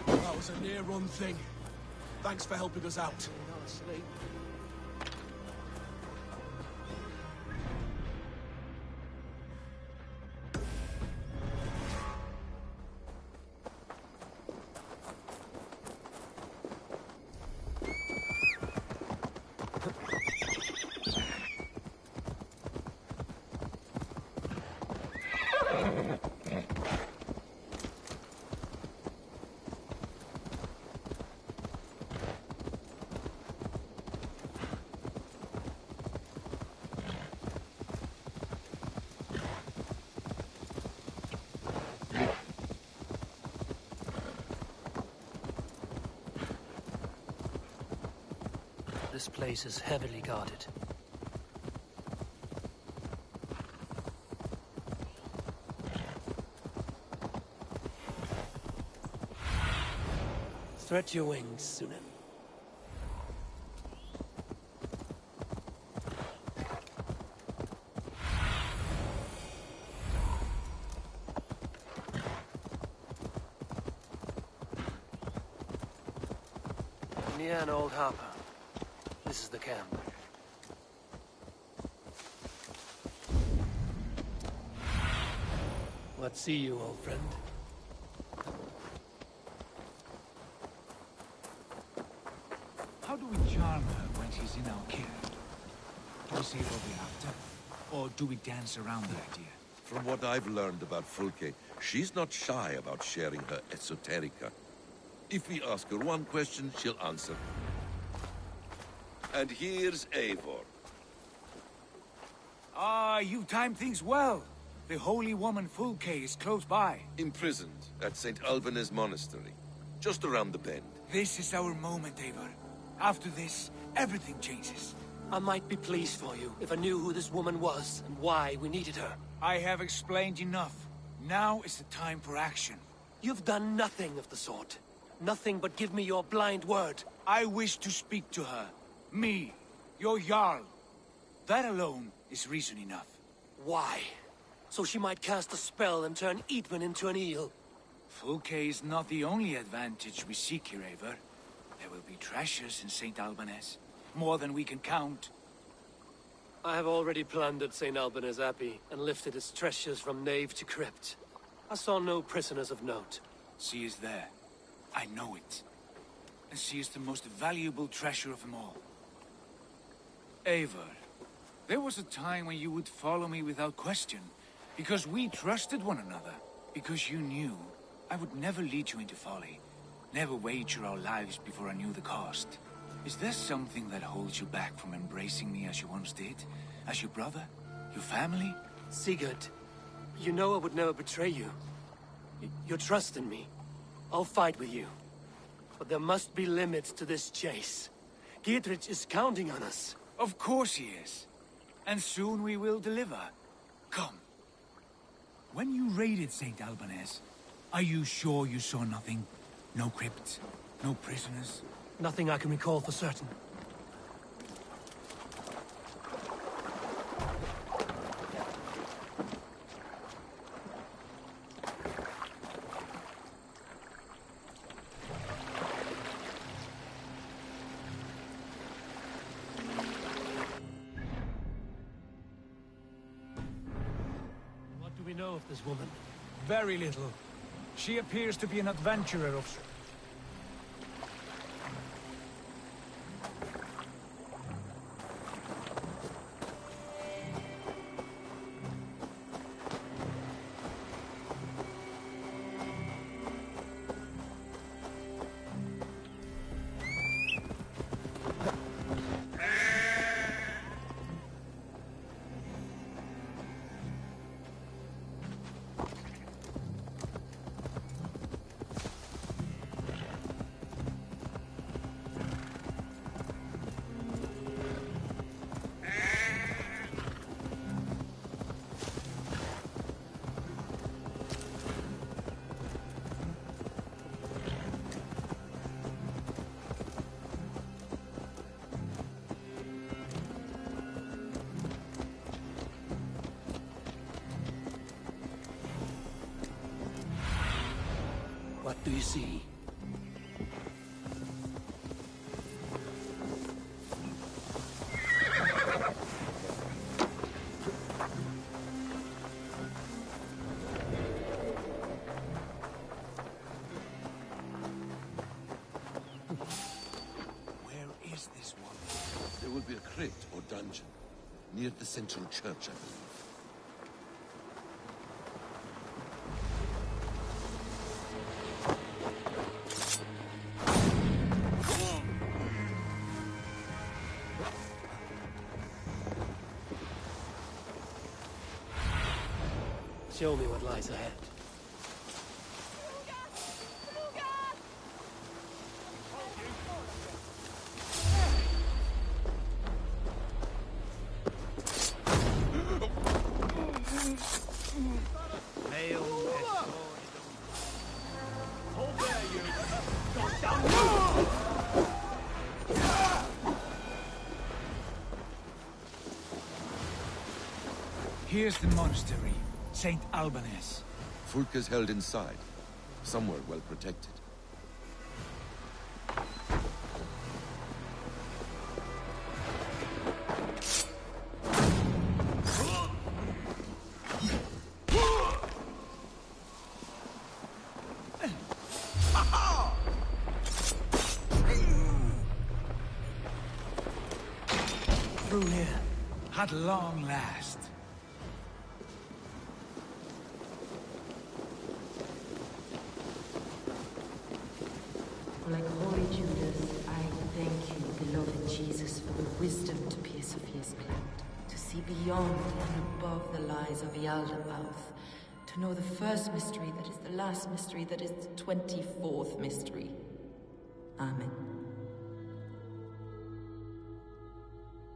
That was a near-run thing. Thanks for helping us out.
This place is heavily guarded. Stretch your wings, Sunan. Near an old harbor. This is the camp. What see you, old friend?
How do we charm her when she's in our care? Do we say what we're after? Or do we dance around the idea?
From what I've learned about Fulke, she's not shy about sharing her esoterica. If we ask her one question, she'll answer. And here's Eivor.
Ah, you've timed things well. The holy woman Fulke is close by.
Imprisoned at St. Alban's Monastery, just around the bend.
This is our moment, Eivor. After this, everything changes.
I might be pleased for you if I knew who this woman was and why we needed her.
I have explained enough. Now is the time for action.
You've done nothing of the sort. Nothing but give me your blind word.
I wish to speak to her. Me, your Jarl. That alone is reason enough.
Why? So she might cast a spell and turn Eadwin into an eel.
Fulke is not the only advantage we seek here, Eivor. There will be treasures in St. Alban's. More than we can count.
I have already plundered St. Alban's Abbey and lifted its treasures from nave to crypt. I saw no prisoners of note.
She is there. I know it. And she is the most valuable treasure of them all. Eivor, there was a time when you would follow me without question, because we trusted one another, because you knew I would never lead you into folly, never wager our lives before I knew the cost. Is there something that holds you back from embracing me as you once did? As your brother? Your family?
Sigurd, you know I would never betray you. Your trust in me. I'll fight with you. But there must be limits to this chase. Giedrich is counting on us.
Of course he is. And soon we will deliver. Come. When you raided St. Alban's, are you sure you saw nothing? No crypts? No prisoners?
Nothing I can recall for certain. What do we know of this woman?
Very little. She appears to be an adventurer of...
What do you see?
Where is this one?
There will be a crypt or dungeon near the central church, I believe.
Show me what lies ahead.
Here's the monastery, St. Alban's.
Fulke's held inside, somewhere well protected.
Through here, at long last.
Like holy Judas, I thank you, beloved Jesus, for the wisdom to pierce a fierce cloud, to see see beyond and above the lies of the Aldermouth, to know the first mystery that is the last mystery that is the 24th mystery. Amen.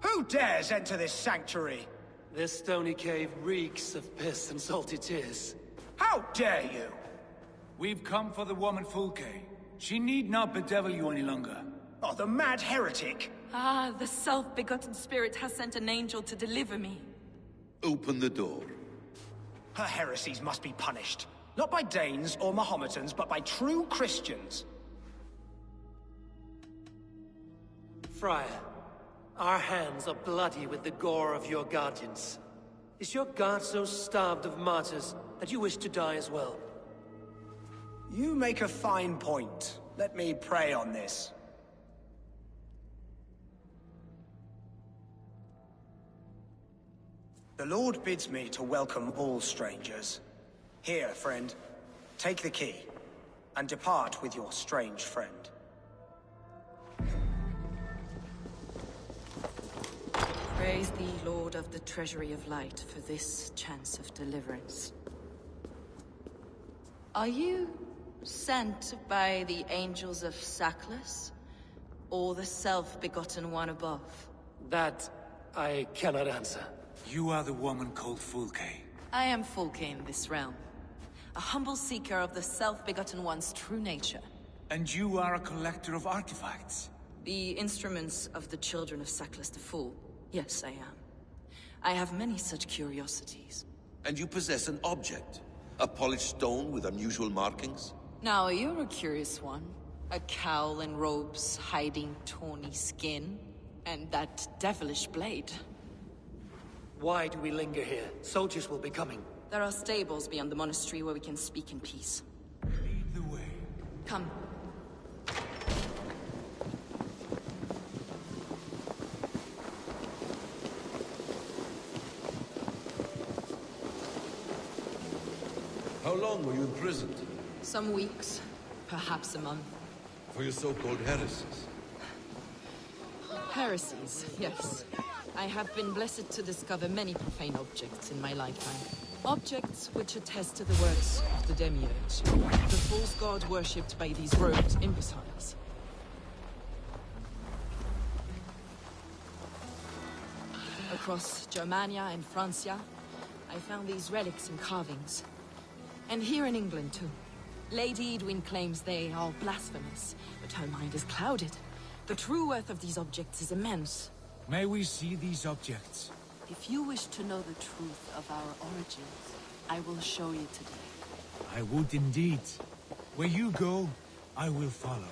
Who dares enter this sanctuary?
This stony cave reeks of piss and salty tears.
How dare you?
We've come for the woman Fulke. She need not bedevil you any longer.
Oh, the mad heretic!
Ah, the self-begotten spirit has sent an angel to deliver me.
Open the door.
Her heresies must be punished. Not by Danes or Mahometans, but by true Christians.
Friar, our hands are bloody with the gore of your guardians. Is your god so starved of martyrs that you wish to die as well?
You make a fine point. Let me pray on this. The Lord bids me to welcome all strangers. Here, friend, take the key, and depart with your strange friend.
Praise thee, Lord of the Treasury of Light, for this chance of deliverance. Are you sent by the angels of Sackless, or the self-begotten one above?
That I cannot answer.
You are the woman called Fulke.
I am Fulke in this realm, a humble seeker of the self-begotten one's true nature.
And you are a collector of artifacts.
The instruments of the children of Sackless the Fool. Yes, I am. I have many such curiosities.
And you possess an object? A polished stone with unusual markings?
Now, you're a curious one. A cowl and robes hiding tawny skin. And that devilish blade.
Why do we linger here? Soldiers will be coming.
There are stables beyond the monastery where we can speak in peace.
Lead the way.
Come.
How long were you imprisoned?
Some weeks, perhaps a month.
For your so-called heresies?
Heresies, yes. I have been blessed to discover many profane objects in my lifetime. Objects which attest to the works of the Demiurge, the false god worshipped by these robed imbeciles. Across Germania and Francia, I found these relics and carvings. And here in England, too. Lady Edwin claims they are blasphemous, but her mind is clouded. The true worth of these objects is immense.
May we see these objects?
If you wish to know the truth of our origins, I will show you today.
I would indeed. Where you go, I will follow.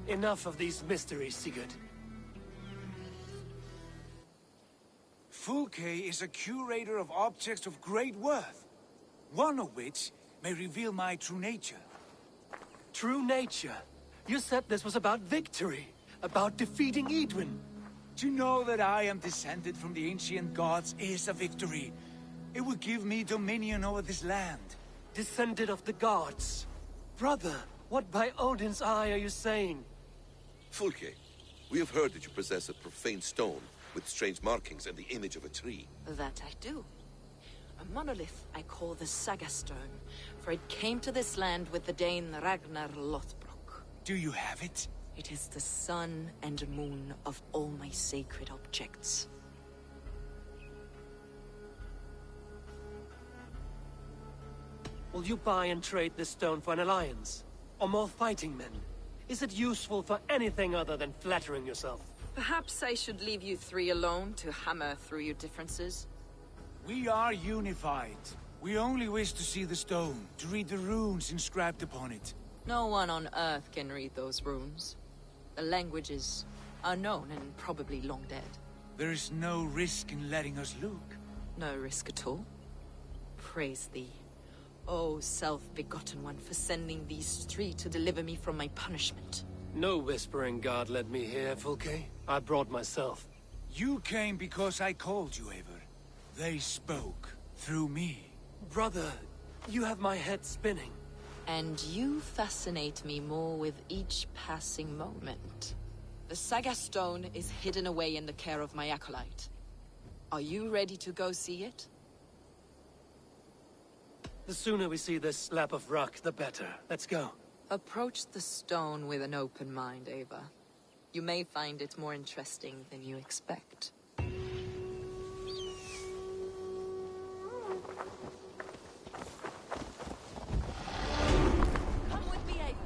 Enough of these mysteries, Sigurd.
Fulke is a curator of objects of great worth, one of which may reveal my true nature.
True nature? You said this was about victory, about defeating Edwin.
To know that I am descended from the ancient gods is a victory. It will give me dominion over this land.
Descended of the gods? Brother, what by Odin's eye are you saying?
Fulke, we have heard that you possess a profane stone with strange markings and the image of a tree.
That I do. A monolith I call the Saga Stone, for it came to this land with the Dane Ragnar Lothbrok.
Do you have it?
It is the sun and moon of all my sacred objects.
Will you buy and trade this stone for an alliance? Or more fighting men? Is it useful for anything other than flattering yourself?
Perhaps I should leave you three alone to hammer through your differences.
We are unified. We only wish to see the stone, to read the runes inscribed upon it.
No one on Earth can read those runes. The language is unknown and probably long dead.
There is no risk in letting us look.
No risk at all. Praise thee, O self-begotten one, for sending these three to deliver me from my punishment.
No whispering god led me here, Fulke. I brought myself.
You came because I called you, Eivor. They spoke. Through me.
Brother, you have my head spinning.
And you fascinate me more with each passing moment. The Saga Stone is hidden away in the care of my acolyte. Are you ready to go see it?
The sooner we see this slab of rock, the better. Let's go.
Approach the stone with an open mind, Ava. You may find it more interesting than you expect. Come with me, Ava.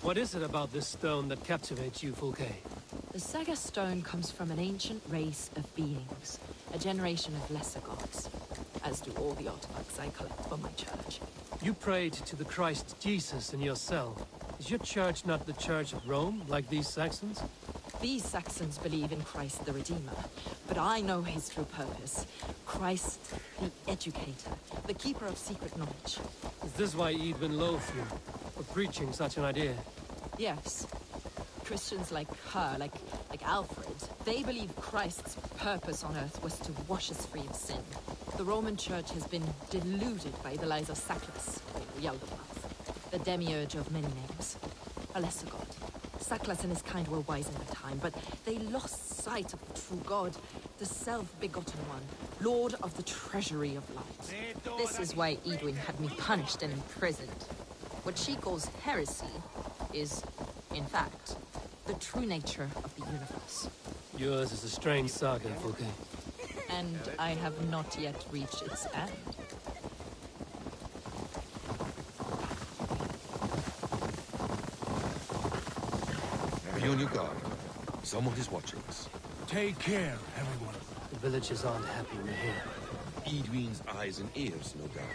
What is it about this stone that captivates you, Fulke?
The Saga Stone comes from an ancient race of beings, a generation of lesser gods, as do all the artifacts I collect for my church.
You prayed to the Christ Jesus in your cell. Is your church not the Church of Rome, like these Saxons?
These Saxons believe in Christ the Redeemer, but I know his true purpose. Christ, the educator, the keeper of secret knowledge.
Is this why Edwin loathed you, for preaching such an idea?
Yes. Christians like her, like Alfred, they believe Christ's purpose on earth was to wash us free of sin. The Roman Church has been deluded by the lies of Saclas, the demiurge of many names. A lesser god. Saclas and his kind were wise in their time, but they lost sight of the true God, the self-begotten one, Lord of the treasury of light. This is why Edwin had me punished and imprisoned. What she calls heresy is, in fact, the true nature of the universe.
Yours is a strange saga, Fulke.
And I have not yet reached its end.
Be on your guard. Someone is watching us.
Take care, everyone.
The villagers aren't happy we're here.
Edwin's eyes and ears, no doubt.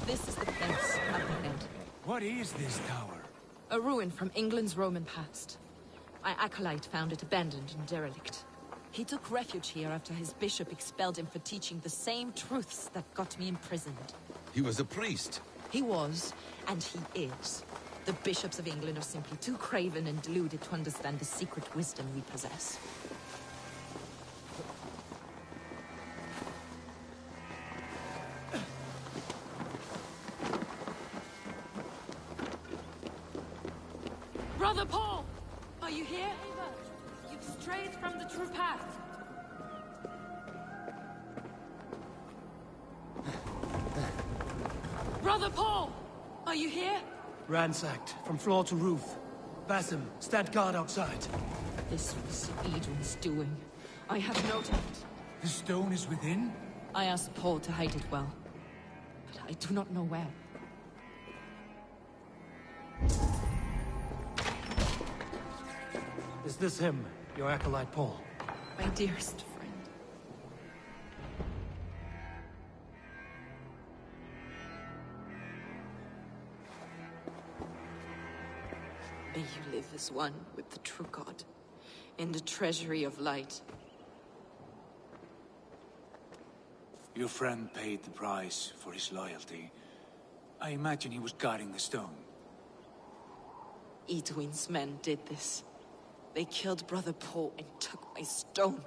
This is the place up ahead.
What is this tower?
A ruin from England's Roman past. My acolyte found it abandoned and derelict. He took refuge here after his bishop expelled him for teaching the same truths that got me imprisoned.
He was a priest.
He was, and he is. The bishops of England are simply too craven and deluded to understand the secret wisdom we possess.
Brother Paul! Are you here? Ava, you've strayed from the true path. Brother Paul! Are you here?
Ransacked, from floor to roof. Basim, stand guard outside.
This was Edwin's doing. I have no doubt.
The stone is within?
I asked Paul to hide it well, but I do not know where.
Is this him, your acolyte Paul?
My dearest friend. May you live as one with the true God, in the treasury of light.
Your friend paid the price for his loyalty. I imagine he was guarding the stone.
Edwin's men did this. They killed Brother Paul and took my stone.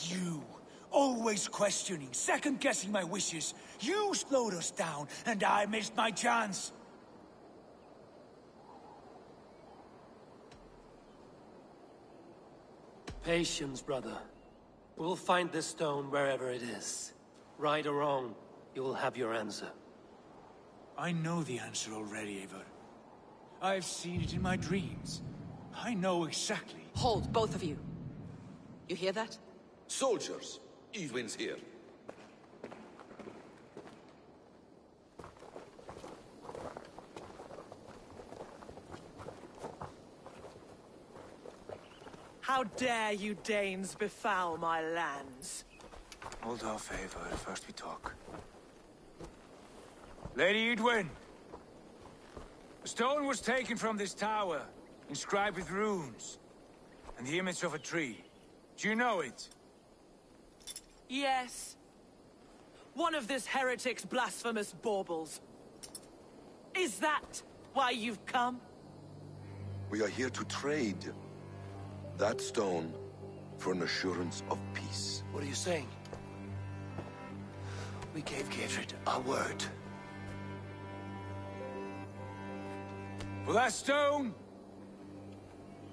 You, always questioning, second-guessing my wishes. You slowed us down, and I missed my chance.
Patience, brother. We'll find this stone wherever it is. Right or wrong, You will have your answer.
I know the answer already, Eivor. I've seen it in my dreams. I know exactly.
Hold, both of you. You hear that?
Soldiers, Edwin's here.
How dare you Danes befoul my lands?
Hold off, Eivor. First we talk. Lady Edwin! A stone was taken from this tower, inscribed with runes, and the image of a tree. Do you know it?
Yes. One of this heretic's blasphemous baubles. Is that why you've come?
We are here to trade that stone for an assurance of peace.
What are you saying? We gave Gatred our word.
For that stone,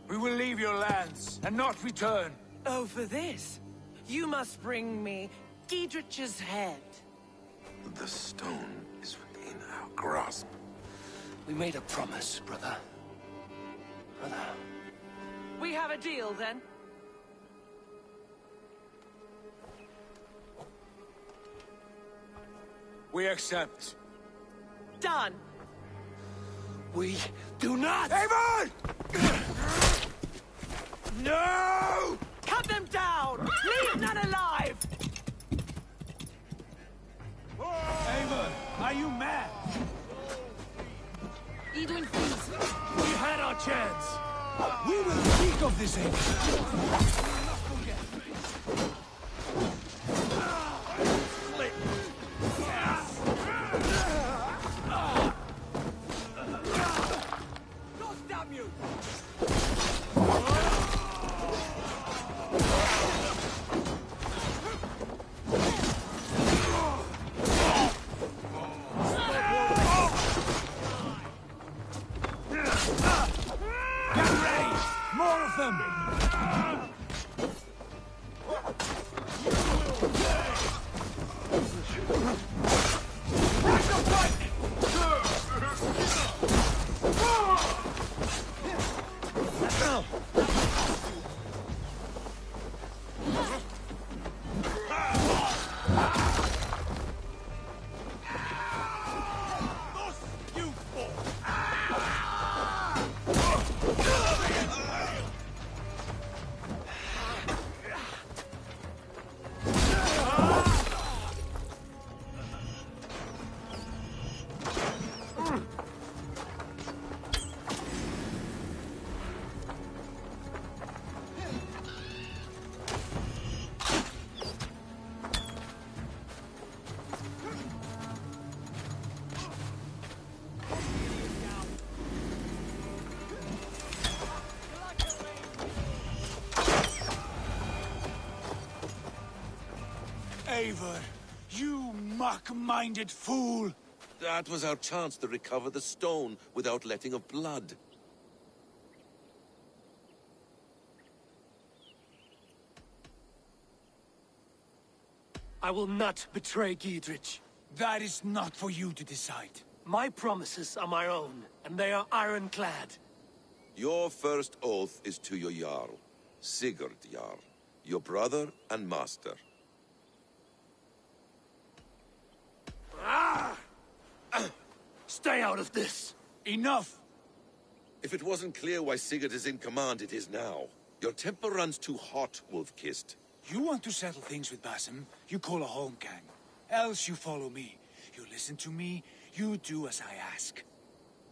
we will leave your lands and not return.
Oh, for this? You must bring me Giedrich's head.
The stone is within our grasp.
We made a promise, brother. Brother.
We have a deal, then?
We accept.
Done!
We do not!
Eivor! No!
Cut them down! Leave none alive!
Eivor, are you mad?
Edwin, please.
We had our chance!
We will speak of this, Eivor. Eivor, you mock-minded fool!
That was our chance to recover the stone without letting of blood.
I will not betray Giedrich.
That is not for you to decide.
My promises are my own, and they are ironclad.
Your first oath is to your Jarl, Sigurd Jarl, your brother and master.
Stay out of this!
Enough!
If it wasn't clear why Sigurd is in command, it is now. Your temper runs too hot, Wolf-Kissed.
You want to settle things with Basim, you call a holmgang. Else you follow me. You listen to me, you do as I ask.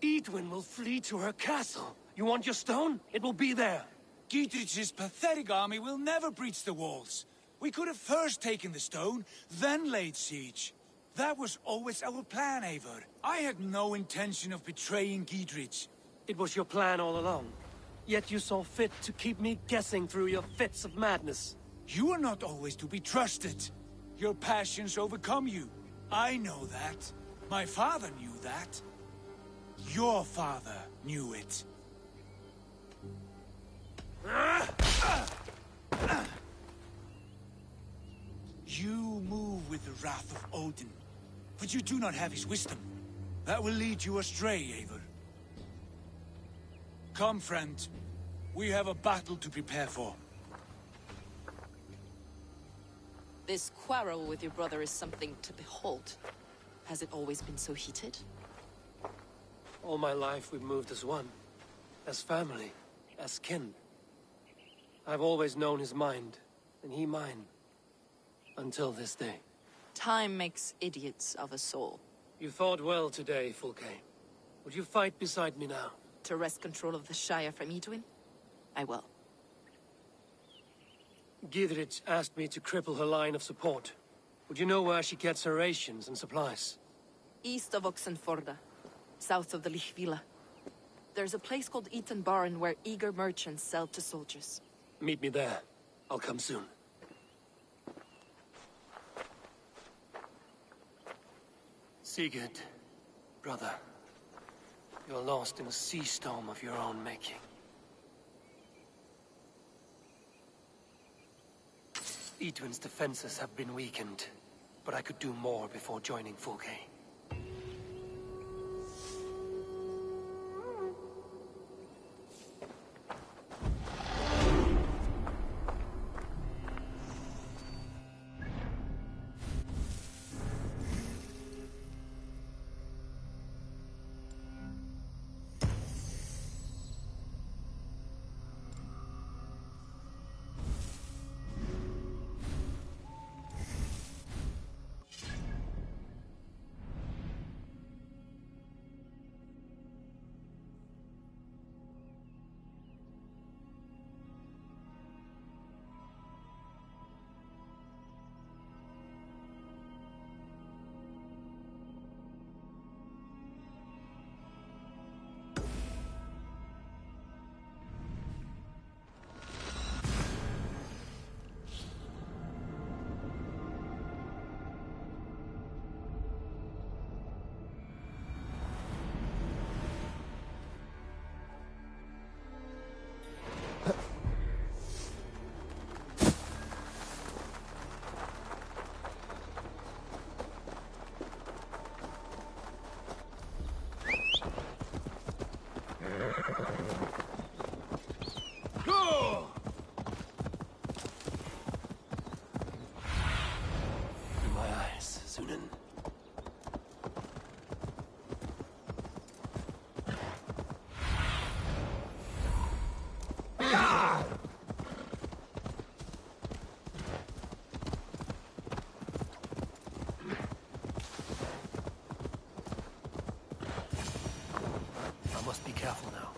Edwin will flee to her castle. You want your stone? It will be there.
Giedrich's pathetic army will never breach the walls. We could have first taken the stone, then laid siege. That was always our plan, Eivor. I had no intention of betraying Giedrich.
It was your plan all along. Yet you saw fit to keep me guessing through your fits of madness.
You are not always to be trusted. Your passions overcome you. I know that. My father knew that. Your father knew it. You move with the wrath of Odin. but you do not have his wisdom. That will lead you astray, Eivor. Come, friend. We have a battle to prepare for.
This quarrel with your brother is something to behold. Has it always been so heated?
All my life we've moved as one. As family. As kin. I've always known his mind, and he mine. Until this day.
Time makes idiots of us all.
You fought well today, Fulke. Would you fight beside me now?
To wrest control of the Shire from Edwin? I will.
Gidrich asked me to cripple her line of support. Would you know where she gets her rations and supplies?
East of Oxenforda, south of the Lichvila. There's a place called Eaton Barn where eager merchants sell to soldiers.
Meet me there. I'll come soon. Sigurd, brother, you're lost in a sea storm of your own making. Edwin's defenses have been weakened, but I could do more before joining Fulke. I must be careful now.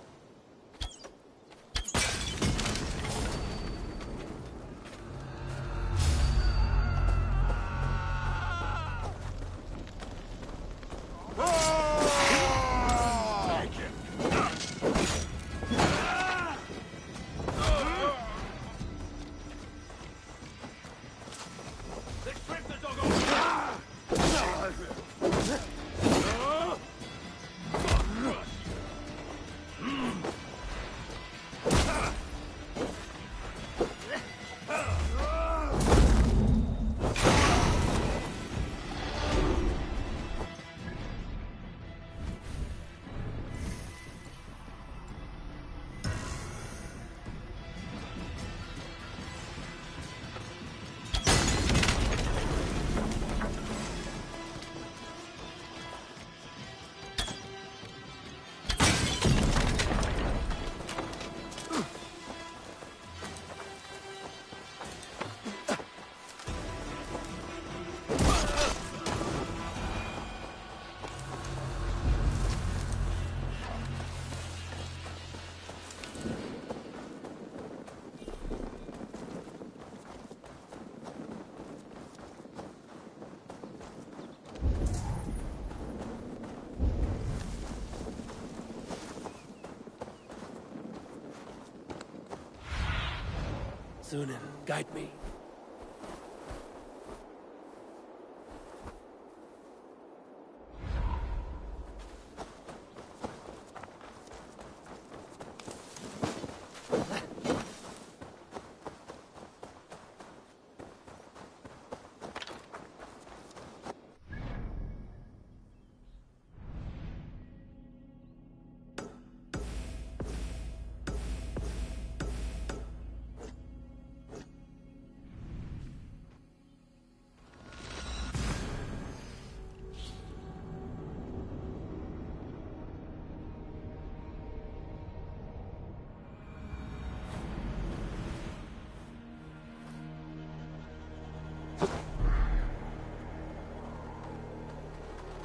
Sunan, guide me.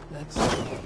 Let's see.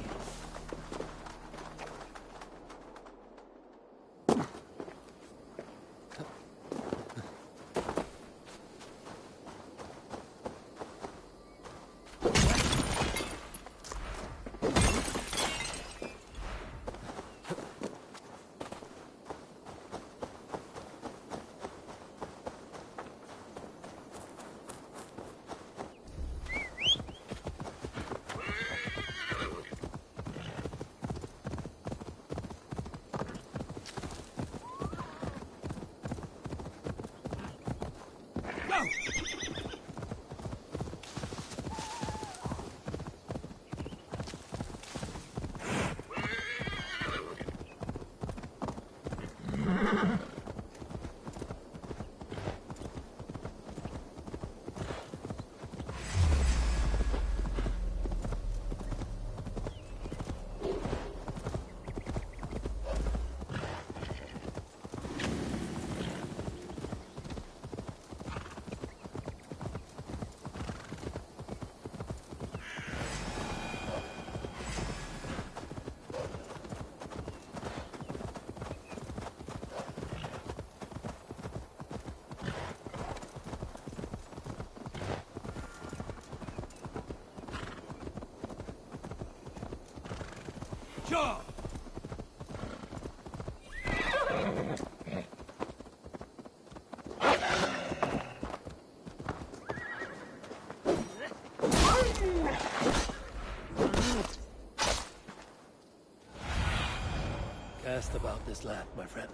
Sure.
Cast about this land, my friend.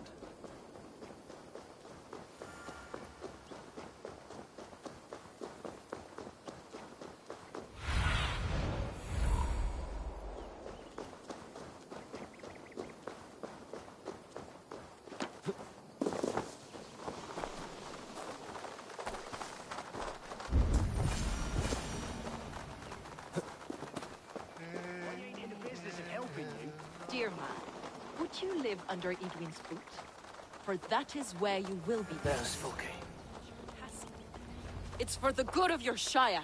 Dear man, would you live under Edwin's boot? For that is where you will be.
There's Fulke.
It's for the good of your Shire.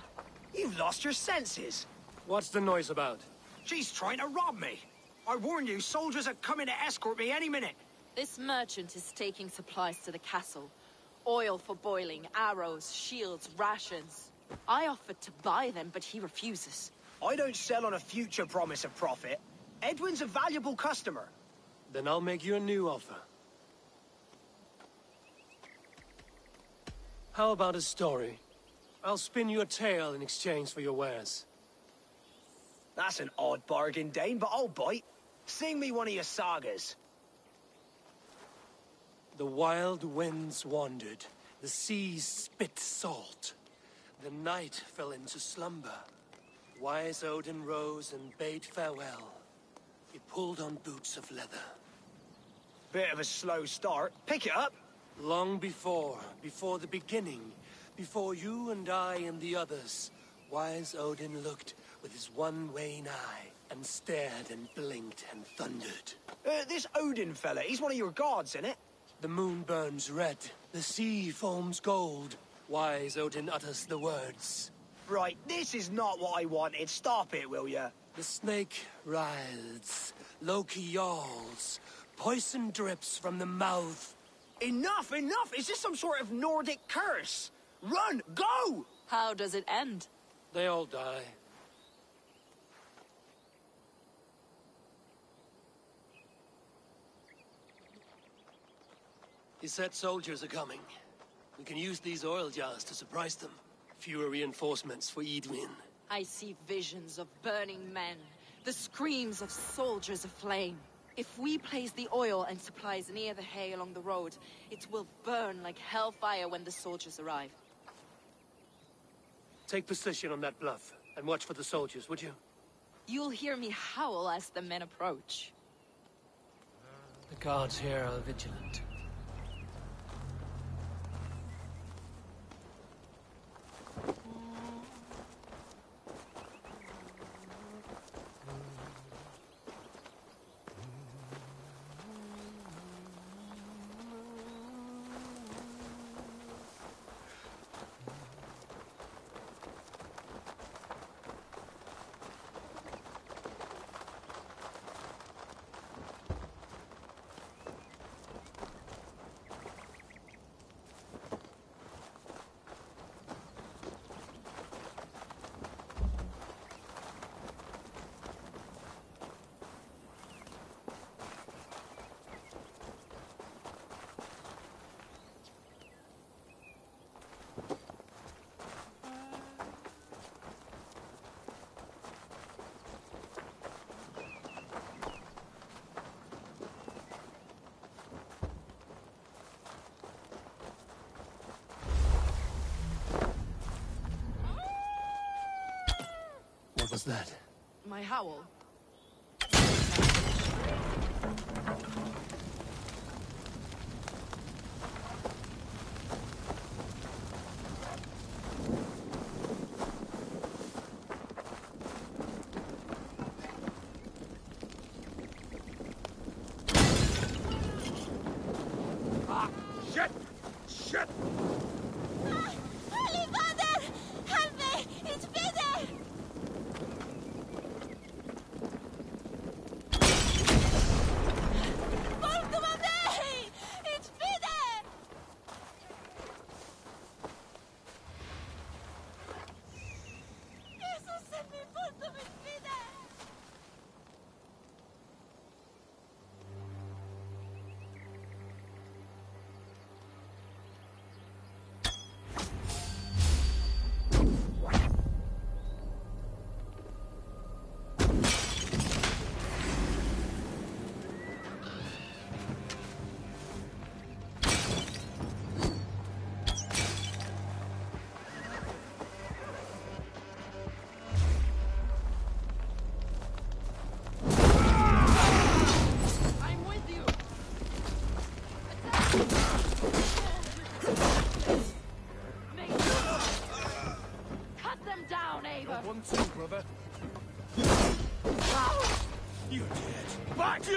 You've lost your senses.
What's the noise about?
She's trying to rob me. I warn you, soldiers are coming to escort me any minute.
This merchant is taking supplies to the castle. Oil for boiling, arrows, shields, rations. I offered to buy them, but he refuses.
I don't sell on a future promise of profit. Edwin's a valuable customer.
Then I'll make you a new offer. How about a story? I'll spin you a tale in exchange for your wares.
That's an odd bargain, Dane, but I'll bite. Sing me one of your sagas.
The wild winds wandered, the seas spit salt. The night fell into slumber. Wise Odin rose and bade farewell. He pulled on boots of leather.
Bit of a slow start. Pick it up.
Long before the beginning, before you and I and the others, Wise Odin looked with his one wan eye and stared and blinked and thundered.
This Odin fella, he's one of your gods, innit?
The moon burns red, the sea foams gold. Wise Odin utters the words.
Right, this is not what I wanted. Stop it, will ya?
The snake writhes, Loki yawls, poison drips from the mouth.
Enough, enough! Is this some sort of Nordic curse? Run! Go!
How does it end?
They all die. He said soldiers are coming. We can use these oil jars to surprise them. Fewer reinforcements for Edwin.
I see visions of burning men, the screams of soldiers aflame. If we place the oil and supplies near the hay along the road, it will burn like hellfire when the soldiers arrive.
Take position on that bluff, and watch for the soldiers, would you?
You'll hear me howl as the men approach.
The guards here are vigilant. was that?
My howl.
Shit! Shit!
Holy Father! Help me! It's Peter! Portman Day! It's Peter! Jesus, send me Portman Peter!
I'm with you.
Cut them down, Ava!
One, two, brother. You're dead. Back to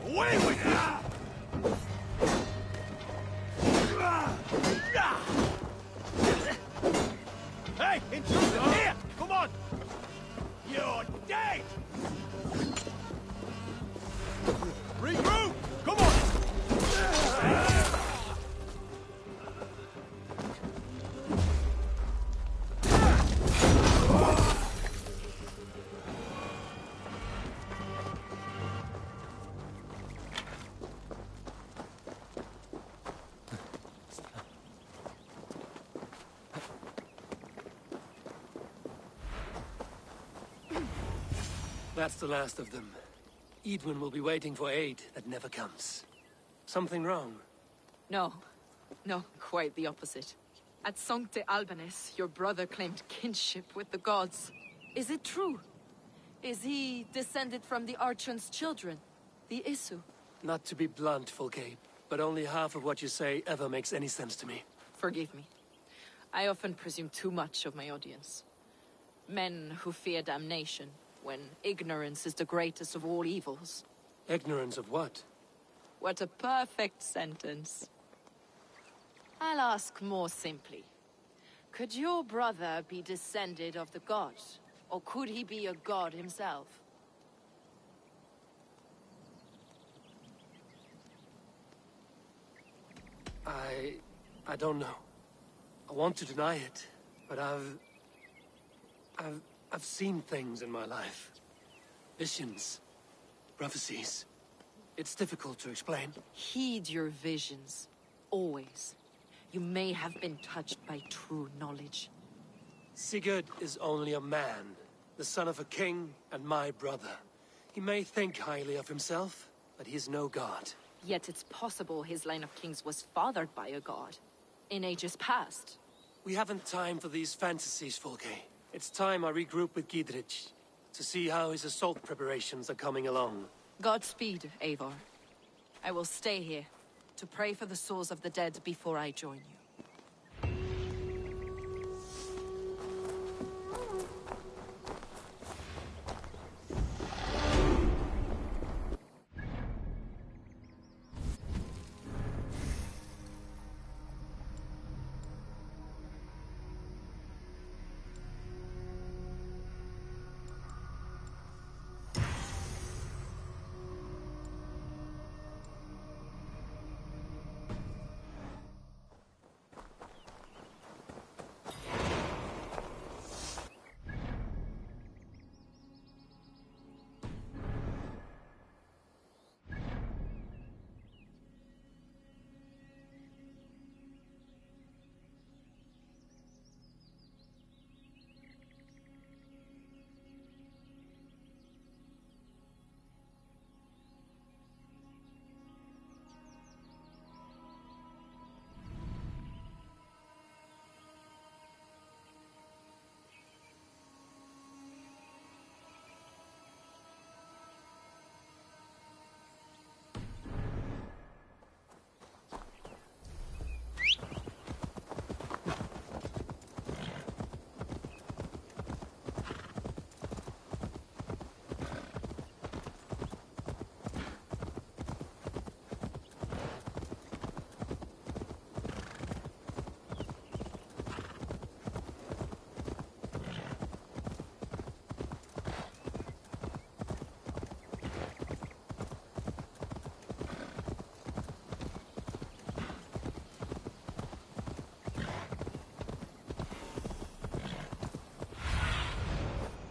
Away with you! Hey, intruder, here! Come on! You're dead! Regroup! Come on!
That's the last of them. Edwin will be waiting for aid that never comes. Something wrong?
No. No, quite the opposite. At Sancte Albanus, your brother claimed kinship with the gods. Is it true? Is he descended from the Archon's children, the Isu?
Not to be blunt, Fulke, but only half of what you say ever makes any sense to me.
Forgive me. I often presume too much of my audience. Men who fear damnation, when ignorance is the greatest of all evils.
Ignorance of what?
What a perfect sentence. I'll ask more simply. Could your brother be descended of the gods? Or could he be a god himself?
I don't know. I want to deny it, but I've seen things in my life. Visions, prophecies. It's difficult to explain.
Heed your visions. Always. You may have been touched by true knowledge.
Sigurd is only a man, the son of a king and my brother. He may think highly of himself, but he is no god.
Yet it's possible his line of kings was fathered by a god. In ages past.
We haven't time for these fantasies, Fulke. It's time I regroup with Gidrich, to see how his assault preparations are coming along.
Godspeed, Eivor. I will stay here, to pray for the souls of the dead before I join you.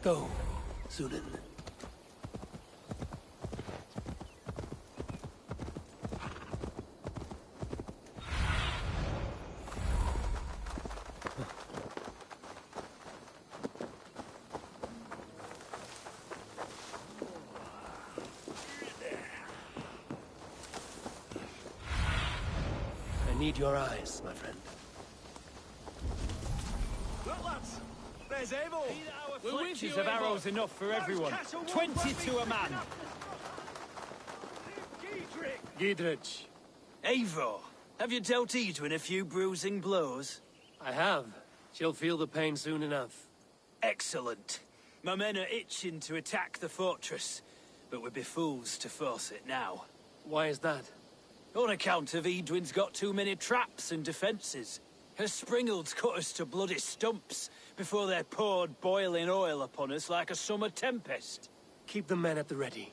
Go, Sunan. I need your eyes, my friend.
Look, lads! There's Eivor! The fletches of arrows enough for everyone. 22 a man.
Giedrich.
Eivor, have you dealt Edwin a few bruising blows?
I have. She'll feel the pain soon enough.
Excellent. My men are itching to attack the fortress, but we'd be fools to force it now.
Why is that?
On account of Edwin's got too many traps and defences. Her springalds cut us to bloody stumps before they poured boiling oil upon us like a summer tempest.
Keep the men at the ready.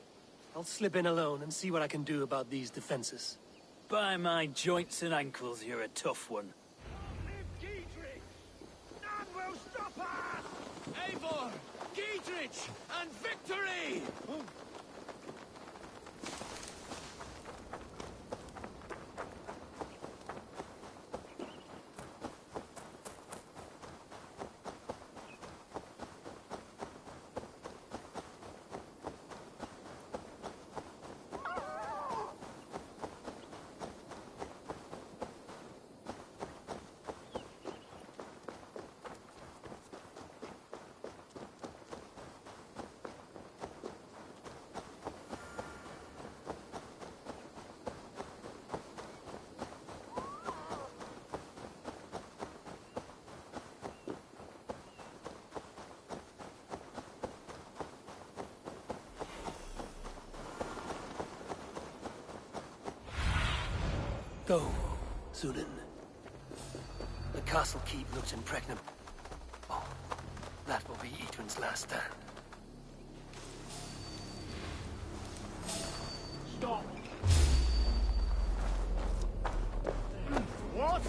I'll slip in alone and see what I can do about these defences.
By my joints and ankles, you're a tough one.
None will stop us! Eivor! Giedrich! And victory!
Go, Sunan. The castle keep looks impregnable. Oh, that will be Edwin's last stand.
Stop! What?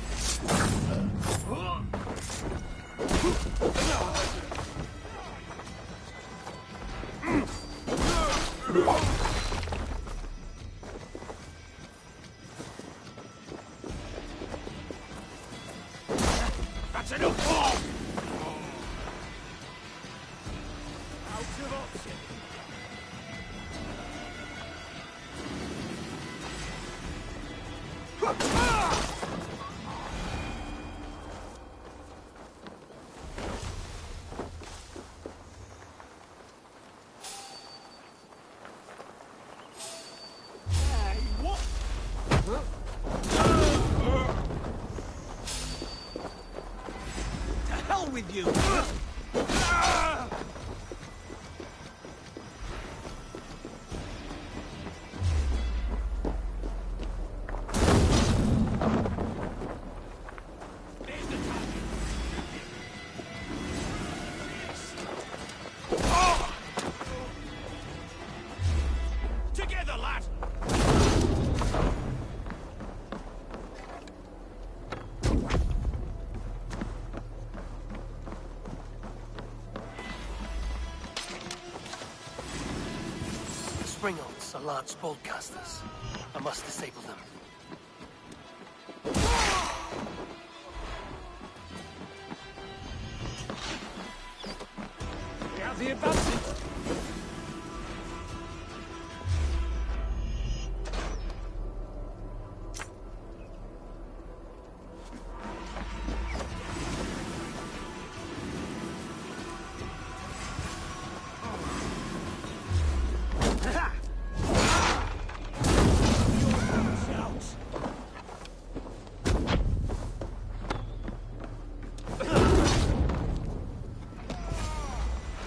That's enough! Out of option. Hey, what?
To hell with you!
Together, lad!
The springals are large boltcasters. I must disable them.
We have the advantage!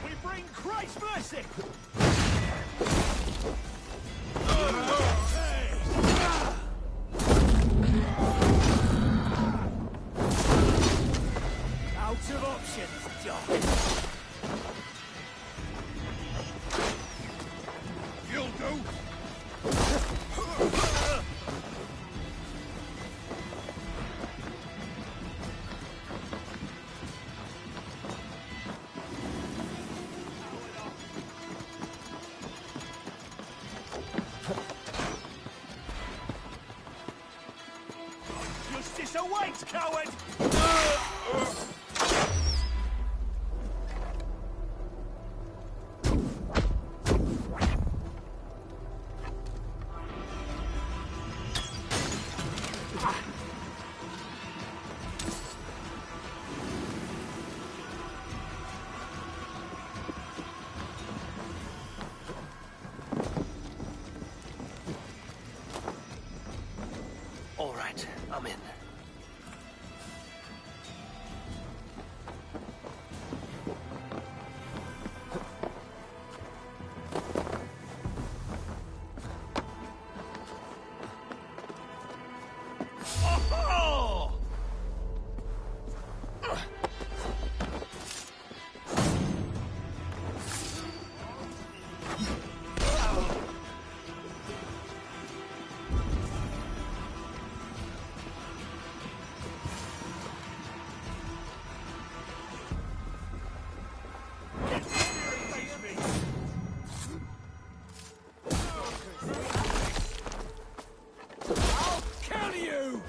We bring Christ's mercy! Out of options, Doc. You'll do. sticks, coward!
All right, I'm in.
Oh! I'll kill you!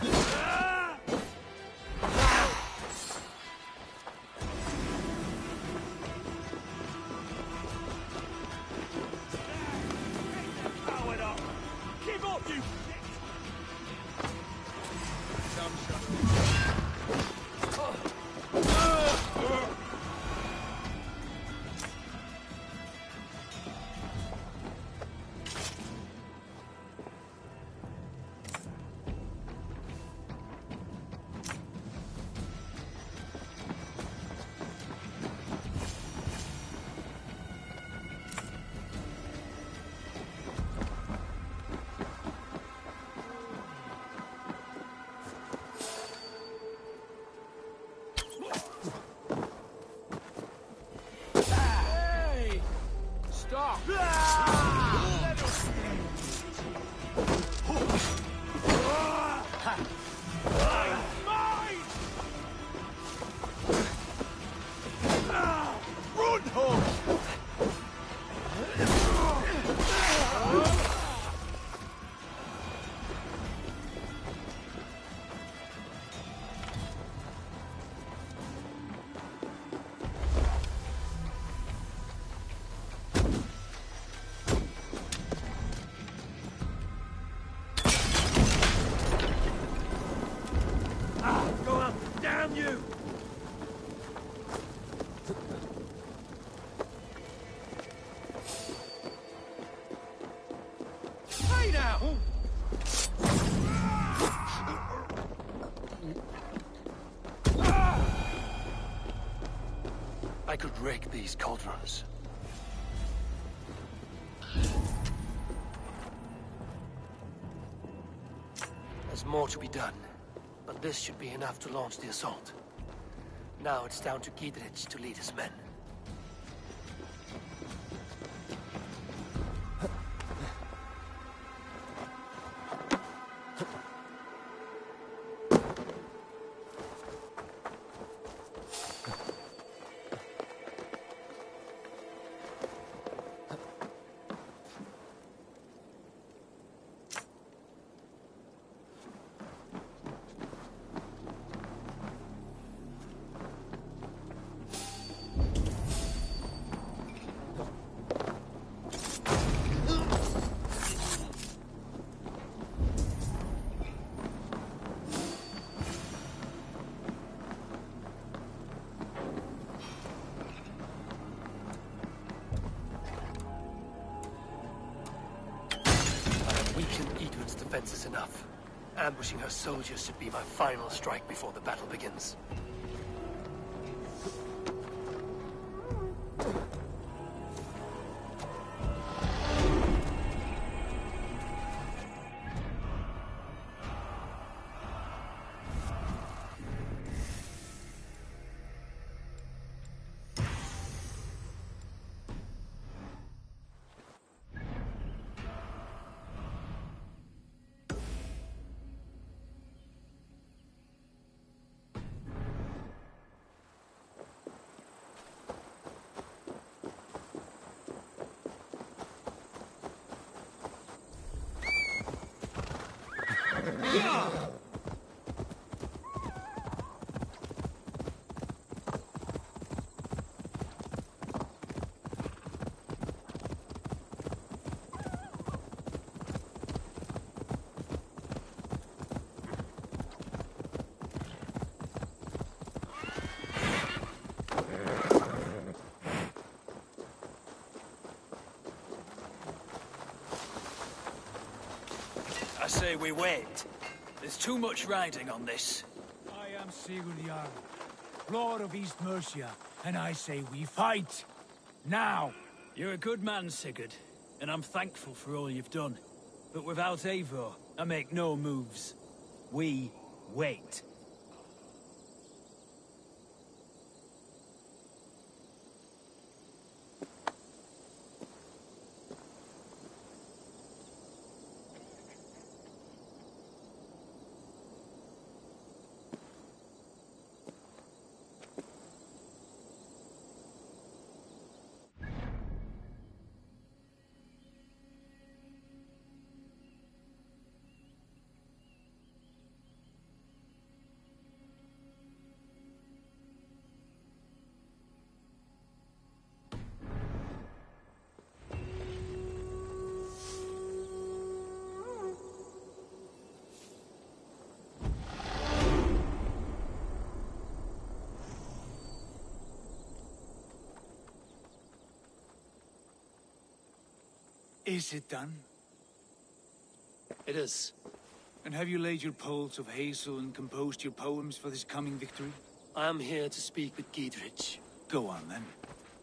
Powered up! Give up, you Hey! Stop! Run, home!
Go up! Damn you!
Hey now!
I could rake these cauldrons. There's more to be done, but this should be enough to launch the assault. Now it's down to Giedrich to lead his men. Defense is enough. Ambushing her soldiers should be my final strike before the battle begins.
say we wait. There's too much riding on this.
I am Sigurd Jarl, Lord of East Mercia, and I say we fight! Now!
You're a good man, Sigurd, and I'm thankful for all you've done. But without Eivor, I make no moves. We wait.
Is it done?
It is.
And have you laid your poles of hazel and composed your poems for this coming victory?
I am here to speak with Giedrich.
Go on, then.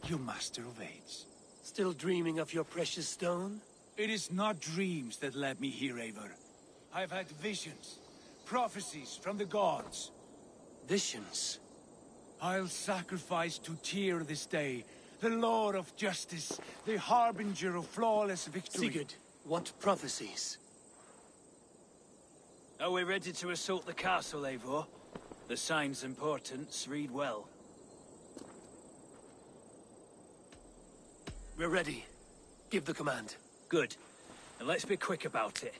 You master of aids.
Still dreaming of your precious stone?
It is not dreams that led me here, Eivor. I've had visions, prophecies from the gods.
Visions?
I'll sacrifice to Tyr this day, the Lord of Justice, the harbinger of flawless victory.
Sigurd, what prophecies?
Are we ready to assault the castle, Eivor? The signs and portents read well.
We're ready. Give the command.
Good. And let's be quick about it.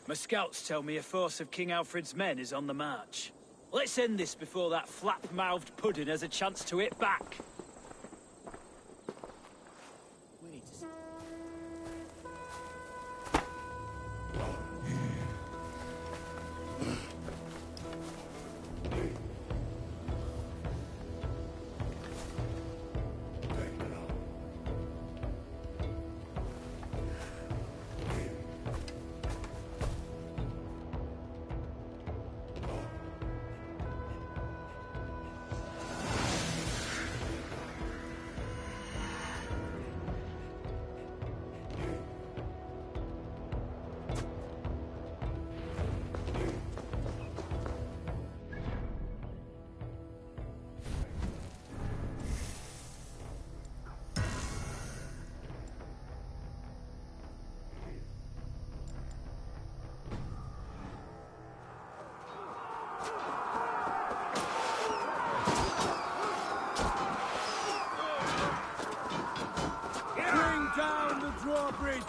My scouts tell me a force of King Alfred's men is on the march. Let's end this before that flap-mouthed pudding has a chance to hit back.
Drawbridge!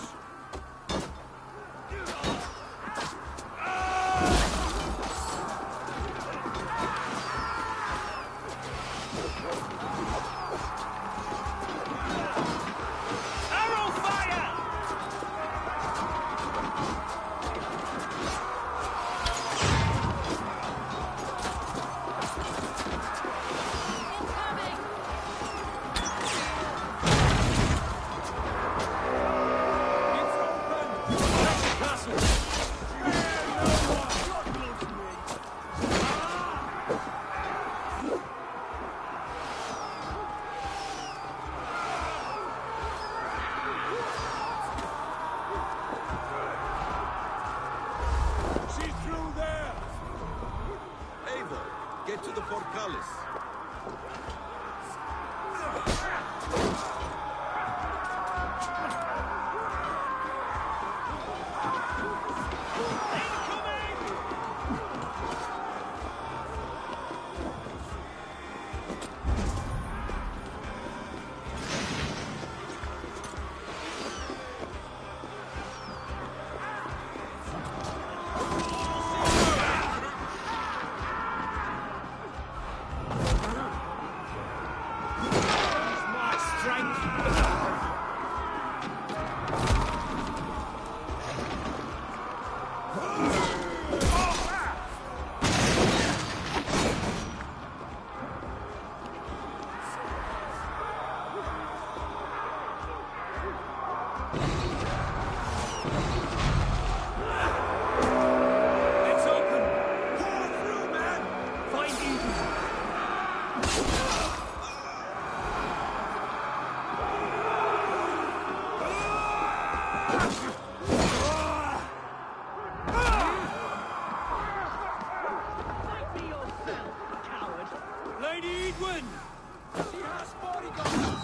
He has bodyguards!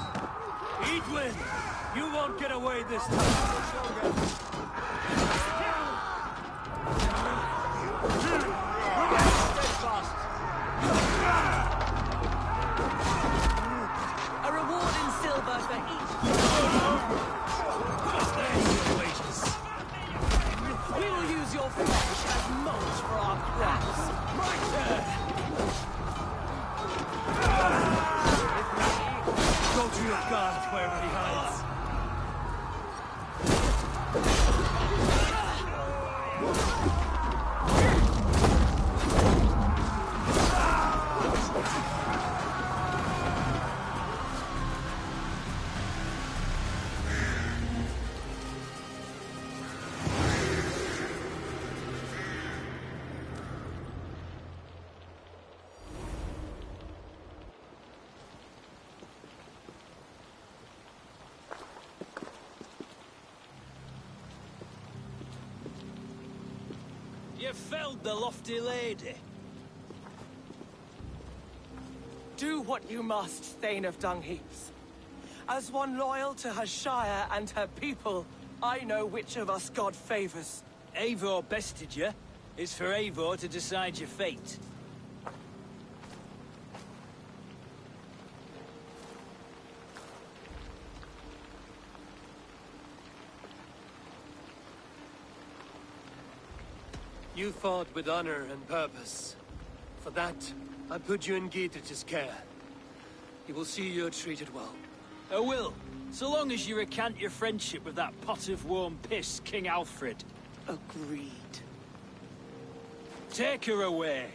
Edwin! You won't get away this time!
A reward in silver for each. We will use your flesh as mulch for our crops.
My turn!
Go to your guard wherever he hides. You felled the lofty lady.
Do what you must, Thane of Dungheaps. As one loyal to her shire and her people, I know which of us God favors.
Eivor bested you. It's for Eivor to decide your fate.
You fought with honor and purpose. For that, I put you in Gietrich's care. He will see you're treated well.
I will, so long as you recant your friendship with that pot of warm piss, King Alfred.
Agreed.
Take her away.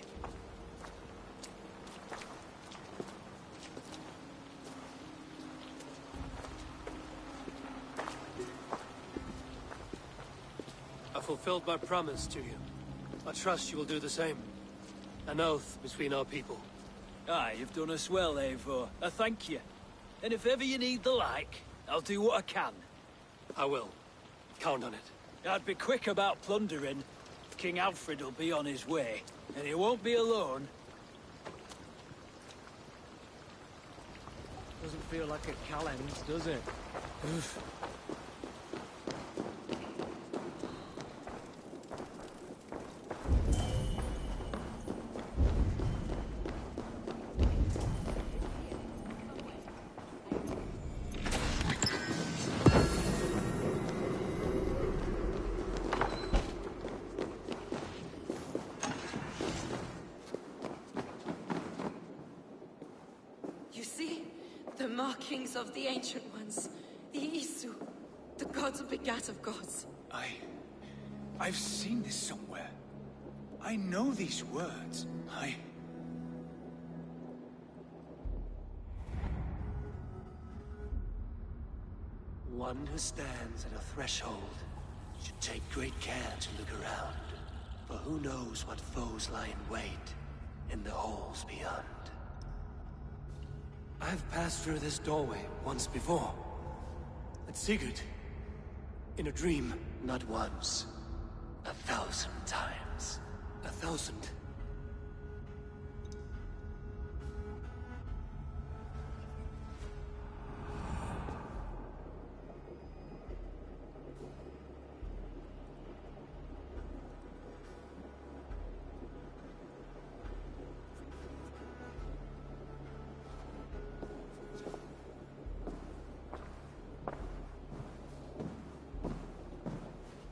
I fulfilled my promise to you. I trust you will do the same. An oath between our people.
Aye, you've done us well, Eivor. I thank you. And if ever you need the like, I'll do what I can.
I will. Count on it.
I'd be quick about plundering. King Alfred will be on his way, and he won't be alone.
Doesn't feel like a Callens, does it?
The markings of the Ancient Ones. The Isu. The gods begat of gods.
I've seen this somewhere. I know these words.
One who stands at a threshold should take great care to look around. For who knows what foes lie in wait in the halls beyond. I've passed through this doorway once before. At Sigurd. In a dream, not once. 1,000 times. 1,000.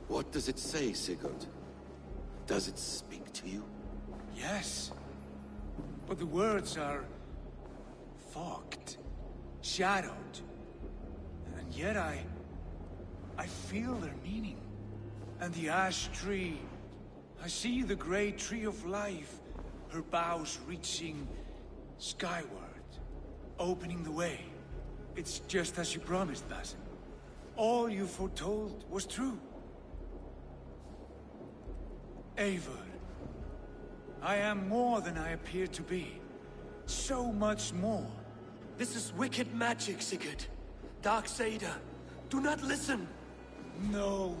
What does it say, Sigurd? Does it speak to you?
Yes. But the words are... fogged. Shadowed. And yet I feel their meaning. And the ash tree... I see the great tree of life. Her boughs reaching skyward. Opening the way. It's just as you promised, Basim. All you foretold was true. Eivor, I am more than I appear to be. So much more.
This is wicked magic, Sigurd. Darksader, do not listen.
No,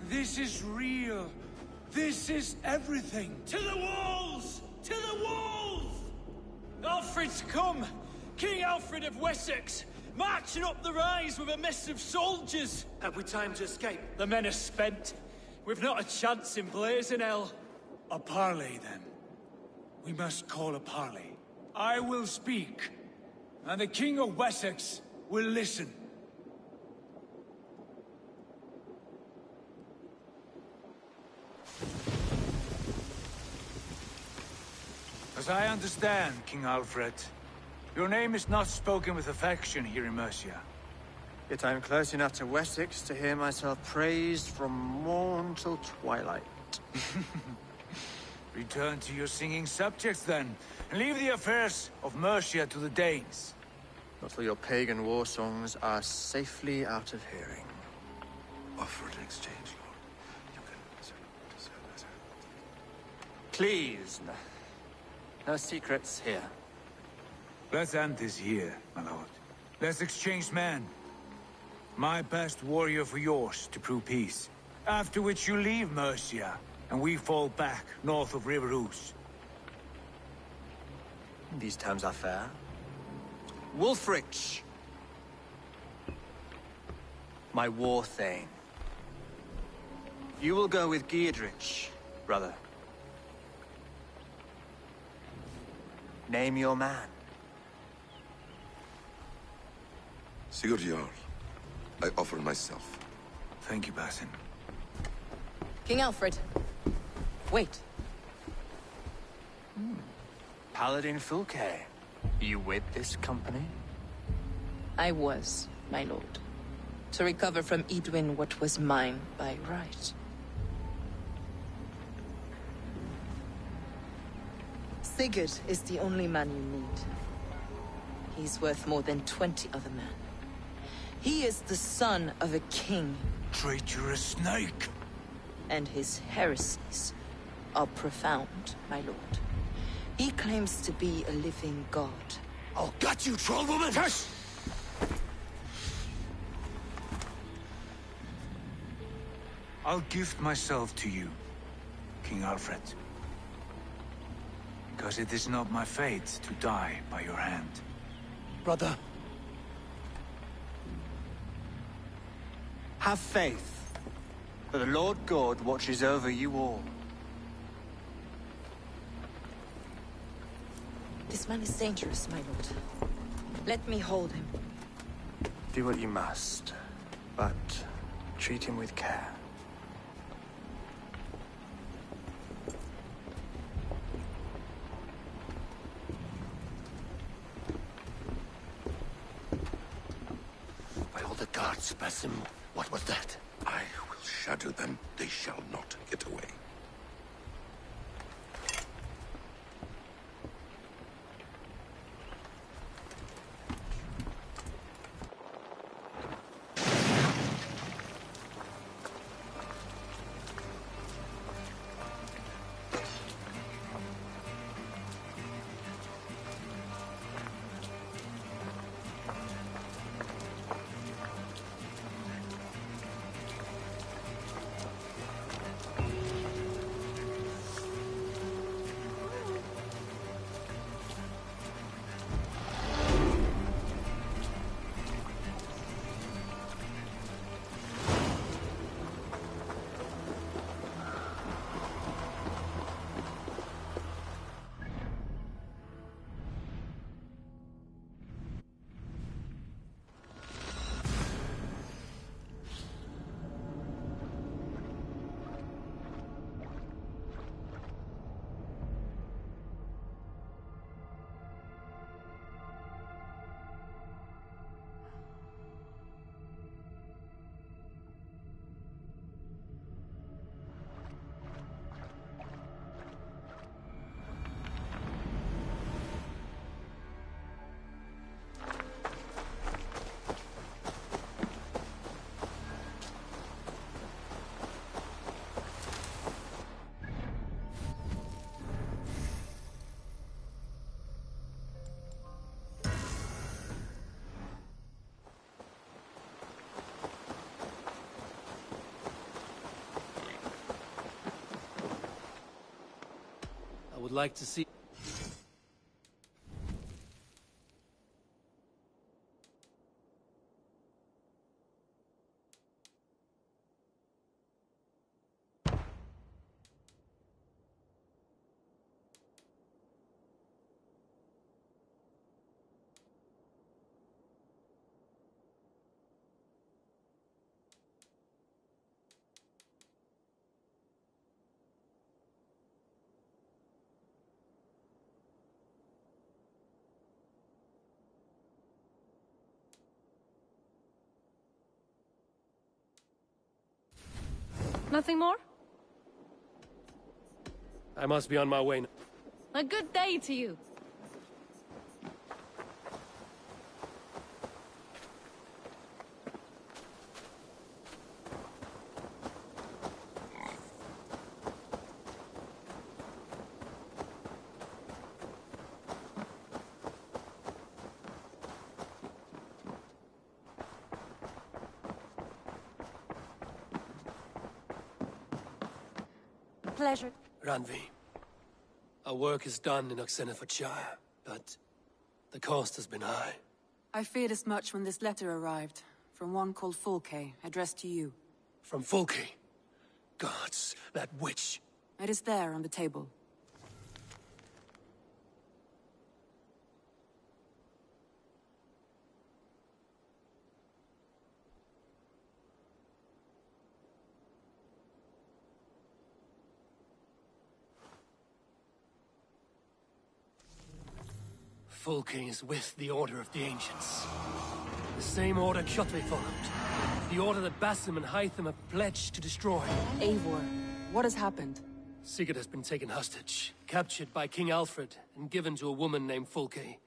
this is real. This is everything.
To the walls! To the walls! Alfred's come! King Alfred of Wessex, marching up the rise with a mess of soldiers.
Have we time to escape?
The men are spent. We've not a chance in blazing hell.
A parley, then. We must call a parley. I will speak, and the King of Wessex will listen. As I understand, King Alfred, your name is not spoken with affection here in Mercia.
Yet I am close enough to Wessex to hear myself praised from morn till twilight.
Return to your singing subjects, then, and leave the affairs of Mercia to the Danes.
Not till your pagan war songs are safely out of hearing.
Offer an exchange, Lord. You can...
Please, no secrets here.
Let's end this here, my lord. Let's exchange men. My best warrior for yours to prove peace. After which you leave Mercia, and we fall back north of River Ouse.
These terms are fair. Wulfrich! My war thane. You will go with Giedrich, brother. Name your man.
Sigurd Jarl, I offer myself.
Thank you, Basin.
King Alfred. Wait.
Paladin Fulke. You with this company?
I was, my lord. To recover from Edwin what was mine by right. Sigurd is the only man you need. He's worth more than 20 other men. He is the son of a king.
Traitorous snake!
And his heresies are profound, my lord. He claims to be a living god.
I'll gut you, troll woman!
Hush! I'll gift myself to you, King Alfred. Because it is not my fate to die by your hand.
Brother.
Have faith, for the Lord God watches over you all.
This man is dangerous, my lord. Let me hold him.
Do what you must, but treat him with care.
By all the gods, Basim, what was that? I will shadow them. They shall not get away.
I would like to see...
Nothing more?
I must be on my way now.
A good day to you. Pleasure.
Ranvi, our work is done in Oxenfordshire, but the cost has been high.
I feared as much when this letter arrived, from one called Fulke, addressed to you.
From Fulke? Gods, that witch!
It is there on the table.
Fulke is with the Order of the Ancients. The same order Kjotve followed. The order that Basim and Hytham have pledged to destroy.
Eivor, what has happened?
Sigurd has been taken hostage, captured by King Alfred, and given to a woman named Fulke.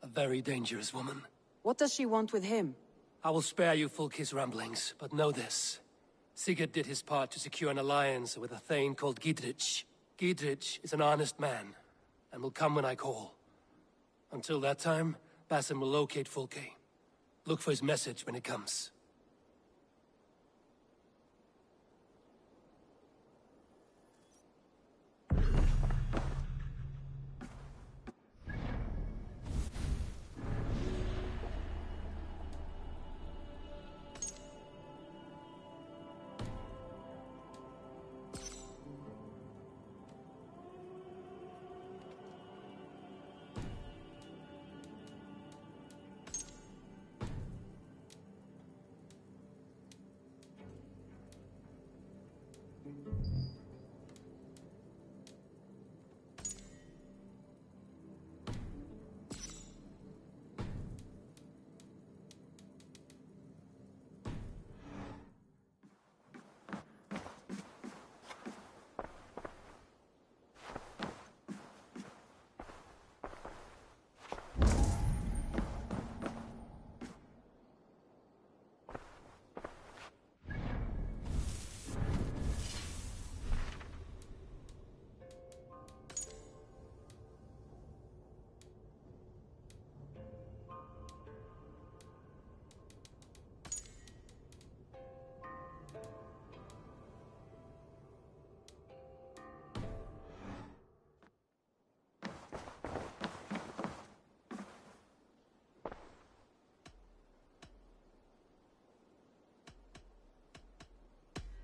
A very dangerous woman.
What does she want with him?
I will spare you Fulke's ramblings, but know this. Sigurd did his part to secure an alliance with a thane called Gidrich. Gidrich is an honest man, and will come when I call. Until that time, Basim will locate Fulke. Look for his message when it comes.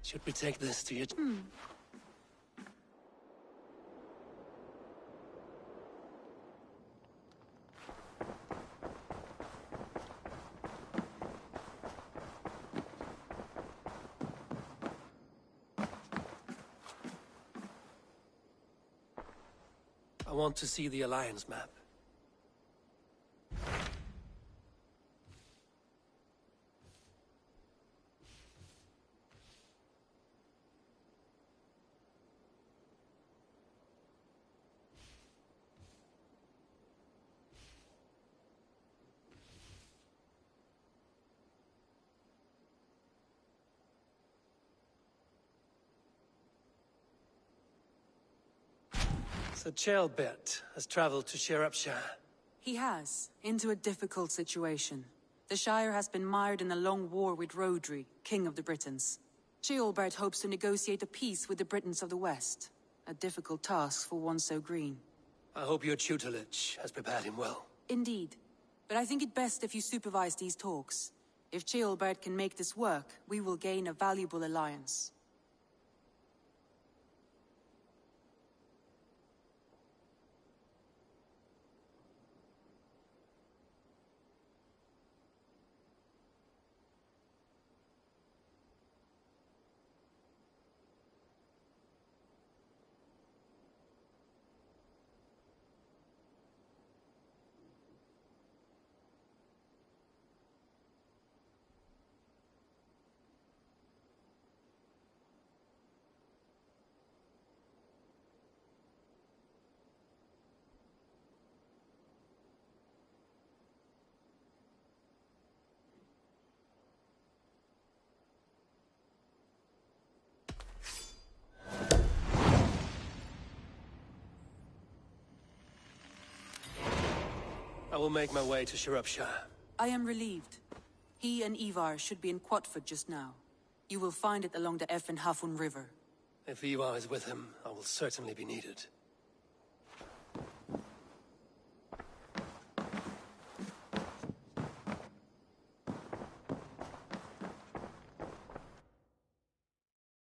Should we take this to your... I want to see the Alliance map. So Ceolbert has traveled to Shropshire.
He has, into a difficult situation. The Shire has been mired in a long war with Rhodri, King of the Britons. Ceolbert hopes to negotiate a peace with the Britons of the West. A difficult task for one so green.
I hope your tutelage has prepared him well.
Indeed. But I think it best if you supervise these talks. If Ceolbert can make this work, we will gain a valuable alliance.
I will make my way to Shropshire.
I am relieved. He and Ivar should be in Quatford just now. You will find it along the Eff and Hafun River.
If Ivar is with him, I will certainly be needed.